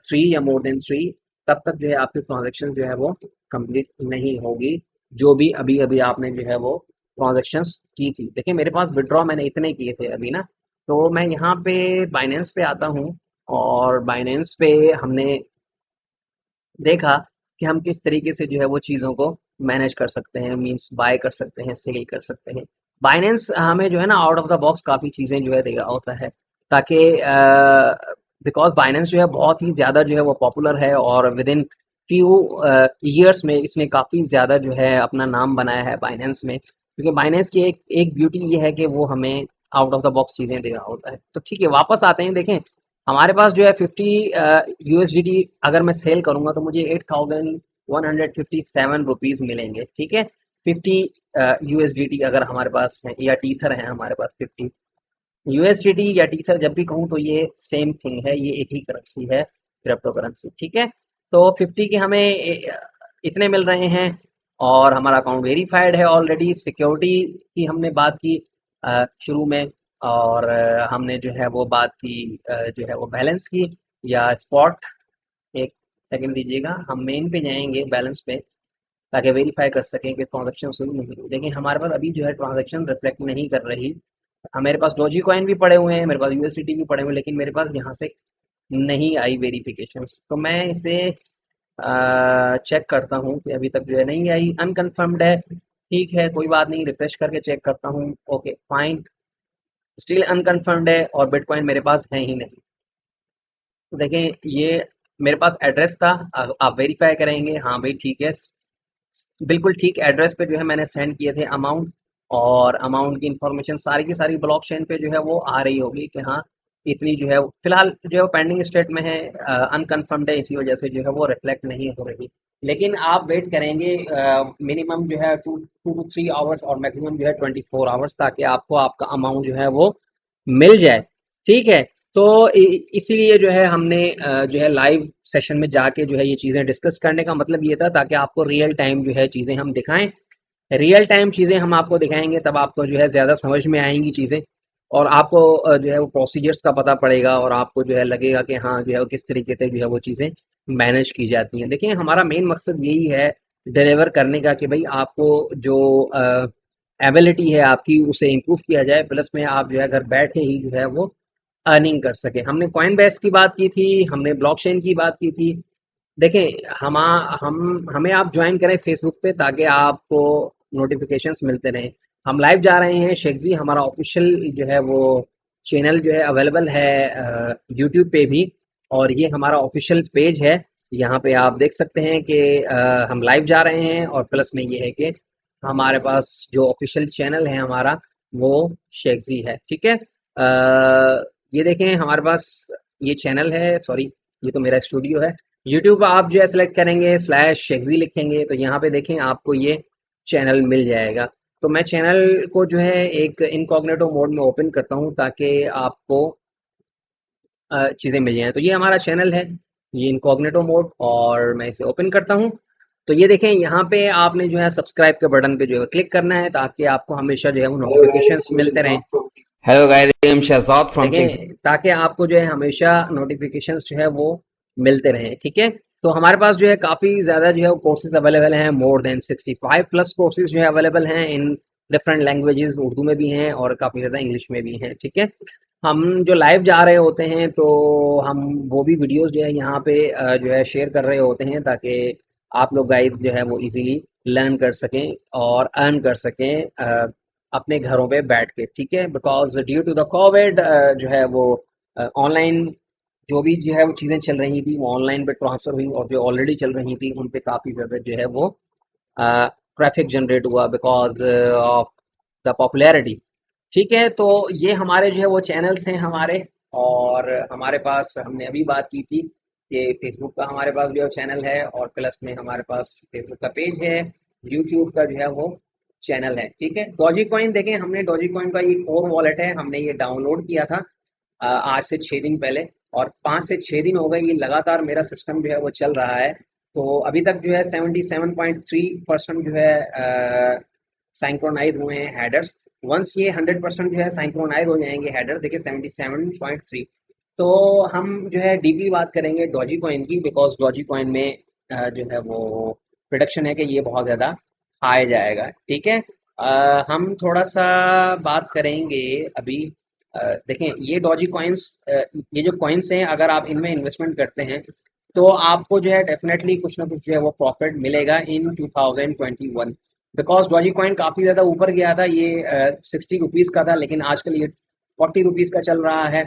3 या मोर देन 3, तब तक जो है आपकी ट्रांजेक्शन जो है वो कंप्लीट नहीं होगी, जो भी अभी अभी आपने जो है वो ट्रांजेक्शन्स की थी। देखिए मेरे पास विड्रॉ मैंने इतने किए थे अभी ना। तो मैं यहाँ पे बाइनेंस पे आता हूँ, और बाइनेंस पे हमने देखा कि हम किस तरीके से जो है वो चीज़ों को मैनेज कर सकते हैं, मींस बाय कर सकते हैं, सेल कर सकते हैं। बाइनेंस हमें जो है ना आउट ऑफ द बॉक्स काफ़ी चीज़ें जो है दे रहा होता है, ताकि बिकॉज बाइनेंस जो है बहुत ही ज़्यादा जो है वो पॉपुलर है, और विद इन फ्यू ईयर्स में इसने काफ़ी ज़्यादा जो है अपना नाम बनाया है बाइनेंस में। क्योंकि बाइनेंस की एक एक ब्यूटी ये है कि वो हमें आउट ऑफ द बॉक्स चीज़ें दे रहा होता है। तो ठीक है, वापस आते हैं। देखें हमारे पास जो है 50 USDT अगर मैं सेल करूंगा तो मुझे 8157 रुपीज़ मिलेंगे। ठीक है, 50 USDT अगर हमारे पास है, या टीथर है हमारे पास 50 USDT या टीथर, जब भी कहूँ तो ये सेम थिंग है, ये एक ही करेंसी है, क्रिप्टो करेंसी। ठीक है, तो 50 के हमें इतने मिल रहे हैं, और हमारा अकाउंट वेरीफाइड है ऑलरेडी। सिक्योरिटी की हमने बात की शुरू में, और हमने जो है वो बात की जो है वो बैलेंस की या स्पॉट। एक सेकंड दीजिएगा, हम मेन पे जाएंगे बैलेंस पे, ताकि वेरीफाई कर सकें कि ट्रांजेक्शन हुई नहीं हुई। देखिए हमारे पास अभी जो है ट्रांजेक्शन रिफ्लेक्ट नहीं कर रही। मेरे पास डोजी कॉइन भी पड़े हुए हैं, मेरे पास USDT भी पड़े हुए हैं, लेकिन मेरे पास यहाँ से नहीं आई वेरिफिकेशन। तो मैं इसे चेक करता हूँ कि अभी तक जो है नहीं आई, अनकन्फर्म्ड है। ठीक है, कोई बात नहीं, रिफ्रेश करके चेक करता हूँ। ओके फाइन, स्टिल अनकन्फर्म्ड है, और बिटकॉइन मेरे पास है ही नहीं। तो देखें ये मेरे पास एड्रेस था, आप वेरीफाई करेंगे, हाँ भाई ठीक है, बिल्कुल ठीक एड्रेस पे जो है मैंने सेंड किए थे अमाउंट, और अमाउंट की इंफॉर्मेशन सारी की सारी ब्लॉकचेन पे जो है वो आ रही होगी कि हाँ इतनी जो है फिलहाल जो है वो पेंडिंग स्टेट में है, अनकन्फर्म्ड है, इसी वजह से जो है वो रिफ्लेक्ट नहीं हो रही। लेकिन आप वेट करेंगे मिनिमम जो है 2 to 3 आवर्स, और मैक्सिमम जो है 24 आवर्स, ताकि आपको आपका अमाउंट जो है वो मिल जाए। ठीक है, तो इसीलिए जो है हमने जो है लाइव सेशन में जाके जो है ये चीज़ें डिस्कस करने का मतलब ये था, ताकि आपको रियल टाइम जो है चीज़ें हम दिखाएं। रियल टाइम चीज़ें हम आपको दिखाएंगे, तब आपको जो है ज़्यादा समझ में आएंगी चीज़ें, और आपको जो है वो प्रोसीजर्स का पता पड़ेगा, और आपको जो है लगेगा कि हाँ जो है वो किस तरीके से जो है वो चीज़ें मैनेज की जाती हैं। देखिए हमारा मेन मकसद यही है डिलीवर करने का, कि भाई आपको जो एबिलिटी है आपकी उसे इम्प्रूव किया जाए, प्लस में आप जो है घर बैठे ही जो है वो अर्निंग कर सके। हमने कॉइन बेस की बात की थी, हमने ब्लॉकचेन की बात की थी। देखें हम हमें आप ज्वाइन करें फेसबुक पे, ताकि आपको नोटिफिकेशंस मिलते रहें। हम लाइव जा रहे हैं शेखजी, हमारा ऑफिशियल जो है वो चैनल जो है अवेलेबल है यूट्यूब पे भी, और ये हमारा ऑफिशियल पेज है। यहाँ पे आप देख सकते हैं कि हम लाइव जा रहे हैं, और प्लस में ये है कि हमारे पास जो ऑफिशियल चैनल है हमारा वो शेखजी है। ठीक है, ये देखें हमारे पास ये चैनल है, सॉरी ये तो मेरा स्टूडियो है। यूट्यूब आप जो है सेलेक्ट करेंगे, /शेखजी लिखेंगे, तो यहाँ पे देखें आपको ये चैनल मिल जाएगा। तो मैं चैनल को जो है एक इनकॉग्निटो मोड में ओपन करता हूँ ताकि आपको चीज़ें मिल जाएँ। तो ये हमारा चैनल है, ये इनकॉग्निटो मोड, और मैं इसे ओपन करता हूँ। तो ये देखें, यहाँ पे आपने जो है सब्सक्राइब के बटन पे जो है क्लिक करना है ताकि आपको हमेशा जो है वो नोटिफिकेशंस मिलते रहें। Hello guys, I am Shahzad from देखें, ताकि आपको जो है हमेशा नोटिफिकेशंस जो है वो मिलते रहें, ठीक है। तो हमारे पास जो है काफ़ी ज़्यादा जो है कोर्सेज अवेलेबल हैं, मोर देन 65 प्लस कोर्सेज जो है अवेलेबल हैं इन डिफरेंट लैंग्वेजेस, उर्दू में भी हैं और काफ़ी ज़्यादा इंग्लिश में भी हैं, ठीक है। हम जो लाइव जा रहे होते हैं तो हम वो भी वीडियोस जो है यहाँ पे जो है शेयर कर रहे होते हैं ताकि आप लोग गाइड जो है वो इजीली लर्न कर सकें और अर्न कर सकें अपने घरों पे बैठ के, ठीक है। Because due to the COVID जो है वो ऑनलाइन जो भी जो है वो चीज़ें चल रही थी वो ऑनलाइन पे ट्रांसफ़र हुई, और जो ऑलरेडी चल रही थी उन पे काफ़ी ज़्यादा जो है वो ट्रैफिक जनरेट हुआ बिकॉज ऑफ द पॉपुलैरिटी, ठीक है। तो ये हमारे जो है वो चैनल्स हैं हमारे, और हमारे पास हमने अभी बात की थी कि फेसबुक का हमारे पास जो है चैनल है, और प्लस में हमारे पास फेसबुक का पेज है, यूट्यूब का जो है वो चैनल है, ठीक है। डॉजी कॉइन देखें, हमने डॉजी कॉइन का ये कोर वॉलेट है, हमने ये डाउनलोड किया था आज से 6 दिन पहले, और 5 से 6 दिन हो गए ये लगातार मेरा सिस्टम जो है वो चल रहा है। तो अभी तक जो है 77.3% जो है सिंक्रोनाइज हुए हैं हेडर्स। वंस ये 100% जो है सिंक्रोनाइज हो जाएंगे हेडर, देखिए 77.3, तो हम जो है डीपली बात करेंगे डॉजी कॉइन की, बिकॉज डॉजी कॉइन में जो है वो प्रोडक्शन है कि ये बहुत ज़्यादा हाई जाएगा, ठीक है। हम थोड़ा सा बात करेंगे अभी। देखें, ये डॉजी कॉइन्स, ये जो कॉइन्स हैं, अगर आप इनमें इन्वेस्टमेंट करते हैं तो आपको जो है डेफिनेटली कुछ ना कुछ जो है वो प्रॉफिट मिलेगा इन 2021, बिकॉज डॉजी कॉइन काफ़ी ज़्यादा ऊपर गया था, ये 60 रुपीज़ का था, लेकिन आजकल ये 40 रुपीज़ का चल रहा है।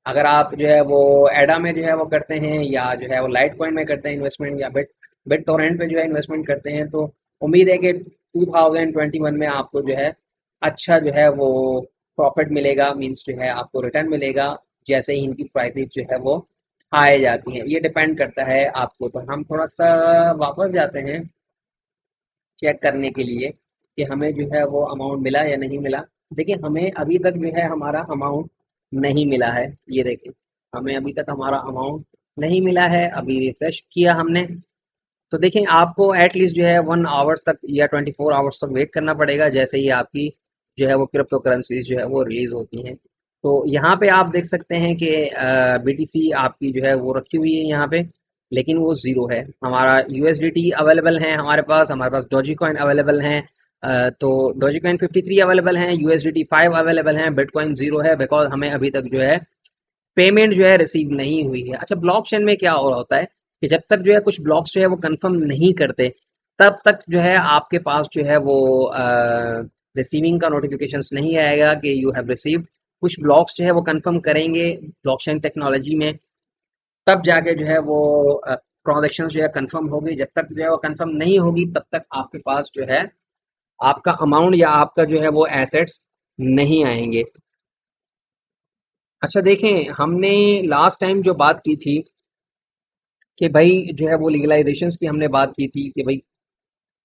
अगर आप जो है वो एडा में जो है वो करते हैं, या जो है वो लाइट कॉइन में करते हैं इन्वेस्टमेंट, या बिट टोरेंट पे जो है इन्वेस्टमेंट करते हैं, तो उम्मीद है कि 2021 में आपको जो है अच्छा जो है वो प्रॉफिट मिलेगा, मीन्स जो है आपको रिटर्न मिलेगा जैसे ही इनकी प्राइसेज जो है वो हाई जाती हैं। ये डिपेंड करता है आपको। तो हम थोड़ा सा वापस जाते हैं चेक करने के लिए कि हमें जो है वो अमाउंट मिला या नहीं मिला। देखिए, हमें अभी तक जो है हमारा अमाउंट नहीं मिला है, ये देखिए, हमें अभी तक हमारा अमाउंट नहीं मिला है। अभी रिफ्रेश किया हमने, तो देखें आपको एटलीस्ट जो है 1 आवर्स तक या 24 आवर्स तक वेट करना पड़ेगा जैसे ही आपकी जो है वो क्रिप्टो करेंसीज जो है वो रिलीज होती हैं। तो यहाँ पे आप देख सकते हैं कि BTC आपकी जो है वो रखी हुई है यहाँ पे, लेकिन वो ज़ीरो है। हमारा USDT अवेलेबल है हमारे पास डॉजी कॉइन अवेलेबल हैं, तो डॉजी कॉइन 53 अवेलेबल हैं, USDT 5 अवेलेबल हैं, बिटकॉइन ज़ीरो है बिकॉज हमें अभी तक जो है पेमेंट जो है रिसीव नहीं हुई है। अच्छा, ब्लॉकचेन में क्या हो रहा होता है कि जब तक जो है कुछ ब्लॉक्स जो है वो कंफर्म नहीं करते, तब तक जो है आपके पास जो है वो रिसीविंग का नोटिफिकेशंस नहीं आएगा कि यू हैव रिसीव्ड। कुछ ब्लॉक्स जो है वो कंफर्म करेंगे ब्लॉकचेन टेक्नोलॉजी में, तब जाके जो है वो ट्रांजेक्शन जो है कंफर्म होगी। जब तक जो है वो कंफर्म नहीं होगी तब तक आपके पास जो है आपका अमाउंट या आपका जो है वो एसेट्स नहीं आएंगे। अच्छा देखें, हमने लास्ट टाइम जो बात की थी कि भाई जो है वो लीगलाइजेशंस की हमने बात की थी कि भाई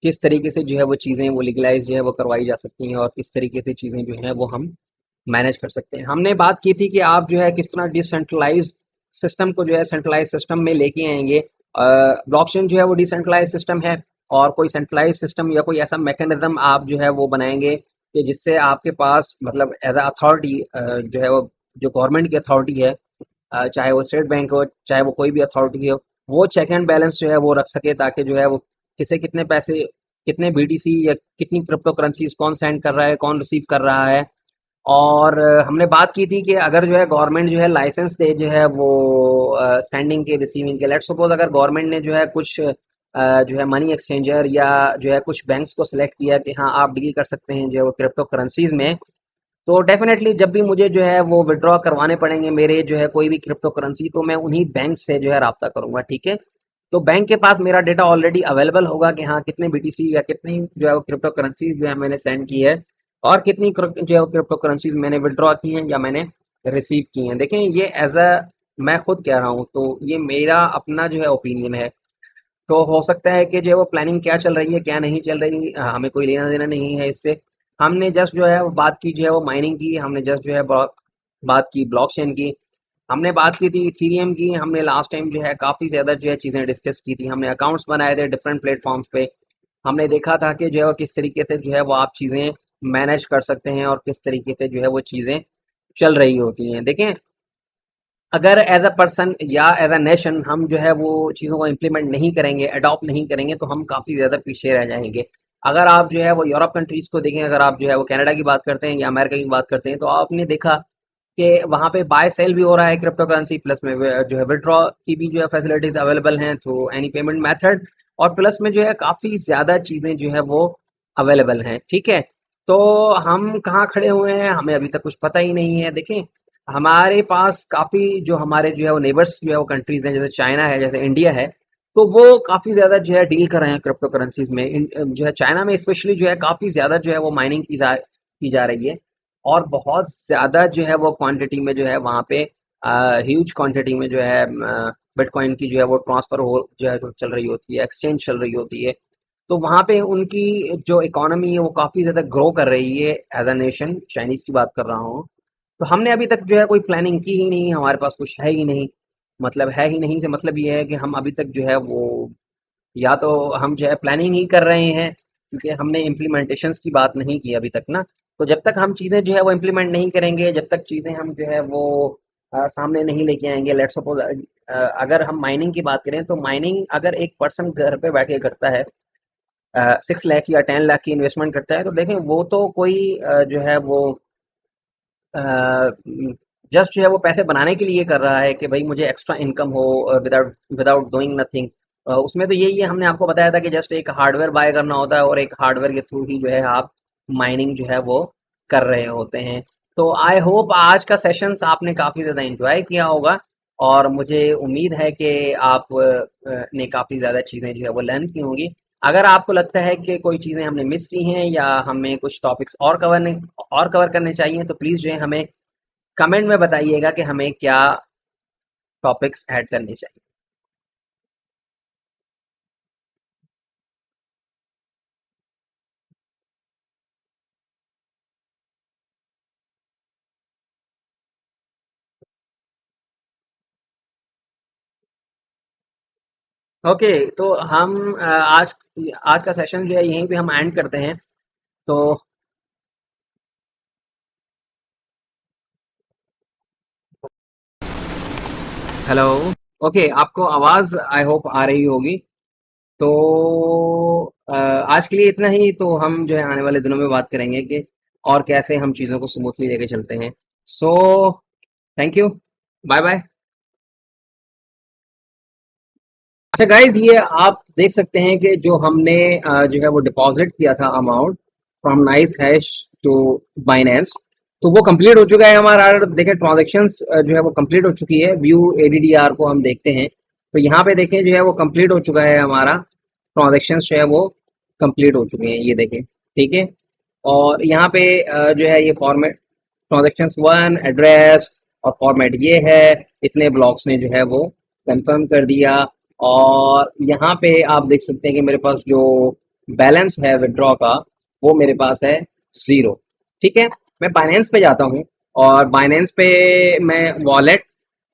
किस तरीके से जो है वो चीज़ें वो लीगलाइज जो है वो करवाई जा सकती हैं, और किस तरीके से चीज़ें जो हैं वो हम मैनेज कर सकते हैं। हमने बात की थी कि आप जो है किस तरह डिसेंट्रलाइज सिस्टम को जो है सेंट्रलाइज सिस्टम में लेके आएंगे। ब्लॉकचेन जो है वो डिसेंट्रलाइज सिस्टम है, और कोई सेंट्रलाइज सिस्टम या कोई ऐसा मैकेनिज्म आप जो है वो बनाएंगे कि जिससे आपके पास मतलब एज अ अथॉरिटी जो है वो जो गवर्नमेंट की अथॉरिटी है, चाहे वो स्टेट बैंक हो चाहे वो कोई भी अथॉरिटी हो, वो चेक एंड बैलेंस जो है वो रख सके ताकि जो है वो किसे कितने पैसे, कितने BTC या कितनी क्रिप्टो करेंसीज कौन सेंड कर रहा है, कौन रिसीव कर रहा है। और हमने बात की थी कि अगर जो है गवर्नमेंट जो है लाइसेंस दे जो है वो सेंडिंग के रिसीविंग के, लेट्स सपोज अगर गवर्नमेंट ने जो है कुछ जो है मनी एक्सचेंजर या जो है कुछ बैंक्स को सिलेक्ट किया कि हाँ आप डील कर सकते हैं जो है वो क्रिप्टो करेंसीज में, तो डेफिनेटली जब भी मुझे जो है वो विड्रॉ करवाने पड़ेंगे मेरे जो है कोई भी क्रिप्टो करेंसी, तो मैं उन्हीं बैंक से जो है रब्ता करूंगा, ठीक है। तो बैंक के पास मेरा डेटा ऑलरेडी अवेलेबल होगा कि हाँ कितने BTC या कितनी जो है वो क्रिप्टो करेंसी जो है मैंने सेंड की है, और कितनी जो है वो क्रिप्टो करेंसीज मैंने विड्रॉ की हैं या मैंने रिसीव की हैं। देखें, ये एज अ मैं खुद कह रहा हूँ, तो ये मेरा अपना जो है ओपिनियन है। तो हो सकता है कि जो है वो प्लानिंग क्या चल रही है क्या नहीं चल रही, हमें कोई लेना देना नहीं है इससे। हमने जस्ट जो है वो बात की जो है वो माइनिंग की, हमने जस्ट जो है बात की ब्लॉकचेन की, हमने बात की थी इथीरियम की, हमने लास्ट टाइम जो है काफ़ी ज़्यादा जो है चीज़ें डिस्कस की थी, हमने अकाउंट्स बनाए थे डिफरेंट प्लेटफॉर्म्स पे, हमने देखा था कि जो है वो किस तरीके से जो है वो आप चीज़ें मैनेज कर सकते हैं और किस तरीके से जो है वो चीज़ें चल रही होती हैं। देखें, अगर एज अ पर्सन या एज अ नेशन हम जो है वो चीज़ों को इम्प्लीमेंट नहीं करेंगे, अडॉप्ट नहीं करेंगे, तो हम काफ़ी ज़्यादा पीछे रह जाएंगे। अगर आप जो है वो यूरोप कंट्रीज़ को देखें, अगर आप जो है वो कनाडा की बात करते हैं या अमेरिका की बात करते हैं, तो आपने देखा कि वहाँ पे बाय सेल भी हो रहा है क्रिप्टो करेंसी, प्लस में जो है विड्रॉ की भी जो है फैसिलिटीज अवेलेबल हैं थ्रू एनी पेमेंट मेथड, और प्लस में जो है काफ़ी ज़्यादा चीज़ें जो है वो अवेलेबल हैं। ठीक है, तो हम कहाँ खड़े हुए हैं हमें अभी तक कुछ पता ही नहीं है। देखें, हमारे पास काफ़ी जो हमारे जो है वो नेबर्स जो है वो कंट्रीज़ हैं, जैसे चाइना है, जैसे इंडिया है, तो वो काफ़ी ज़्यादा जो है डील कर रहे हैं क्रिप्टो करेंसीज में। जो है चाइना में स्पेशली जो है काफ़ी ज़्यादा जो है वो माइनिंग की जा रही है, और बहुत ज़्यादा जो है वो क्वांटिटी में जो है वहाँ पे ह्यूज क्वांटिटी में जो है बिटकॉइन की जो है वो ट्रांसफ़र हो जो है जो चल रही होती है, एक्सचेंज चल रही होती है। तो वहाँ पे उनकी जो इकोनॉमी है वो काफ़ी ज़्यादा ग्रो कर रही है एज अ नेशन, चाइनीज़ की बात कर रहा हूँ। तो हमने अभी तक जो है कोई प्लानिंग की ही नहीं, हमारे पास कुछ है ही नहीं। मतलब है ही नहीं से मतलब ये है कि हम अभी तक जो है वो, या तो हम जो है प्लानिंग ही कर रहे हैं, क्योंकि हमने इम्प्लीमेंटेशंस की बात नहीं की अभी तक ना। तो जब तक हम चीज़ें जो है वो इम्प्लीमेंट नहीं करेंगे, जब तक चीज़ें हम जो है वो सामने नहीं लेके आएंगे, लेट्स सपोज अगर हम माइनिंग की बात करें, तो माइनिंग अगर एक पर्सन घर पे बैठ के करता है, 6 लाख या 10 लाख की इन्वेस्टमेंट करता है, तो देखें वो तो कोई जो है वो जस्ट जो है वो पैसे बनाने के लिए कर रहा है कि भाई मुझे एक्स्ट्रा इनकम हो विदाउट विदाउट डूइंग नथिंग। उसमें तो यही है, हमने आपको बताया था कि जस्ट एक हार्डवेयर बाय करना होता है और एक हार्डवेयर के थ्रू ही जो है आप माइनिंग जो है वो कर रहे होते हैं। तो आई होप आज का सेशंस आपने काफ़ी ज़्यादा इंजॉय किया होगा, और मुझे उम्मीद है कि आप ने काफ़ी ज़्यादा चीज़ें जो है वो लर्न की होंगी। अगर आपको लगता है कि कोई चीज़ें हमने मिस की हैं या हमें कुछ टॉपिक्स और कवर करने चाहिए, तो प्लीज़ जो है हमें कमेंट में बताइएगा कि हमें क्या टॉपिक्स ऐड करने चाहिए। ओके, तो हम आज आज का सेशन जो है यहीं पे हम एंड करते हैं। तो हेलो, ओके, आपको आवाज़ आई होप आ रही होगी। तो आज के लिए इतना ही। तो हम जो है आने वाले दिनों में बात करेंगे कि और कैसे हम चीज़ों को स्मूथली लेके चलते हैं। So thank you, bye bye. अच्छा गाइज, ये आप देख सकते हैं कि जो हमने जो है वो डिपॉजिट किया था amount from nice hash to Binance, तो वो कंप्लीट हो चुका है हमारा। देखें, ट्रांजेक्शन्स जो है वो कंप्लीट हो चुकी है। व्यू एडीडीआर को हम देखते हैं, तो यहाँ पे देखें जो है वो कंप्लीट हो चुका है हमारा। ट्रांजेक्शन्स जो है वो कंप्लीट हो चुके हैं, ये देखें। ठीक है, और यहाँ पे जो है ये फॉर्मेट ट्रांजेक्शन्स वन एड्रेस और फॉर्मेट ये है, इतने ब्लॉक्स ने जो है वो कंफर्म कर दिया। और यहाँ पे आप देख सकते हैं कि मेरे पास जो बैलेंस है विड्रॉ का, वो मेरे पास है 0। ठीक है, मैं बाइनेंस पे जाता हूँ, और बाइनेंस पे मैं वॉलेट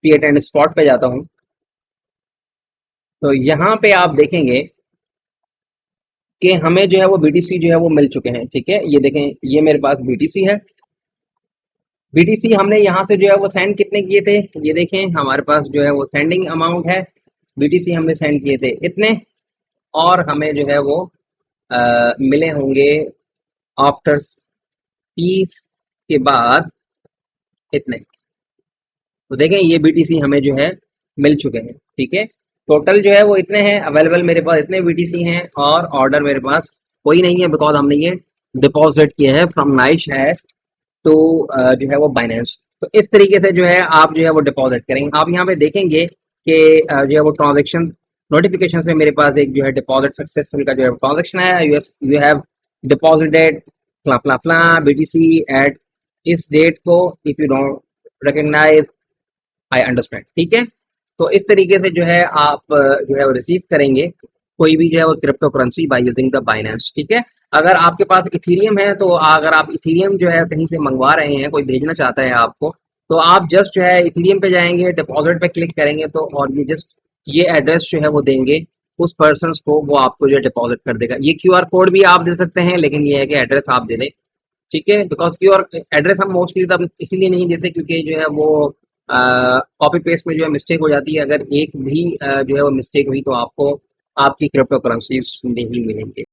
फिएट एंड स्पॉट पे जाता हूँ। तो यहाँ पे आप देखेंगे कि हमें जो है वो बीटीसी जो है वो मिल चुके हैं। ठीक है, ये देखें, ये मेरे पास बीटीसी है। बीटीसी हमने यहाँ से जो है वो सेंड कितने किए थे, ये देखें, हमारे पास जो है वो सेंडिंग अमाउंट है। बीटीसी हमने सेंड किए थे इतने, और हमें जो है वो मिले होंगे आफ्टर फीस के बाद इतने। तो देखें, ये बीटीसी हमें जो है मिल चुके हैं। ठीक है, टोटल जो है वो इतने हैं अवेलेबल, मेरे पास इतने बीटीसी हैं, और ऑर्डर मेरे पास कोई नहीं है, बिकॉज हमने ये डिपॉजिट किए हैं फ्रॉम नाइस हैश तो जो है वो बाइनेंस। तो इस तरीके से जो है आप जो है वो डिपॉजिट करेंगे। आप यहाँ पे देखेंगे कि जो है वो ट्रांजेक्शन नोटिफिकेशन में मेरे पास एक जो है डिपॉजिट सक्सेसफुल का जो है ट्रांजेक्शन है। यू हैव डिपॉजिटेड फ्ला फ्ला फ्ला बीटीसी एट इस डेट को, if you don't recognise, I understand. ठीक है, तो इस तरीके से जो है आप जो है वो रिसीव करेंगे। कोई भी जो है वो crypto currency bye using the Binance. ठीक है, अगर आपके पास इथीरियम है तो अगर आप इथीरियम जो है कहीं से मंगवा रहे हैं, कोई भेजना चाहता है आपको, तो आप जस्ट जो है इथीरियम पे जाएंगे, डिपॉजिट पे क्लिक करेंगे तो और ये जस्ट ये एड्रेस जो है वो देंगे उस पर्सन को, वो आपको जो है डिपॉजिट कर देगा। ये क्यूआर कोड भी आप दे सकते हैं, लेकिन ये है कि एड्रेस आप दे दें। ठीक है, बिकॉज क्यूआर एड्रेस हम मोस्टली तब इसीलिए नहीं देते क्योंकि जो है वो कॉपी पेस्ट में जो है मिस्टेक हो जाती है। अगर एक भी जो है वो मिस्टेक हुई तो आपको आपकी क्रिप्टो करेंसीज नहीं मिलेंगे।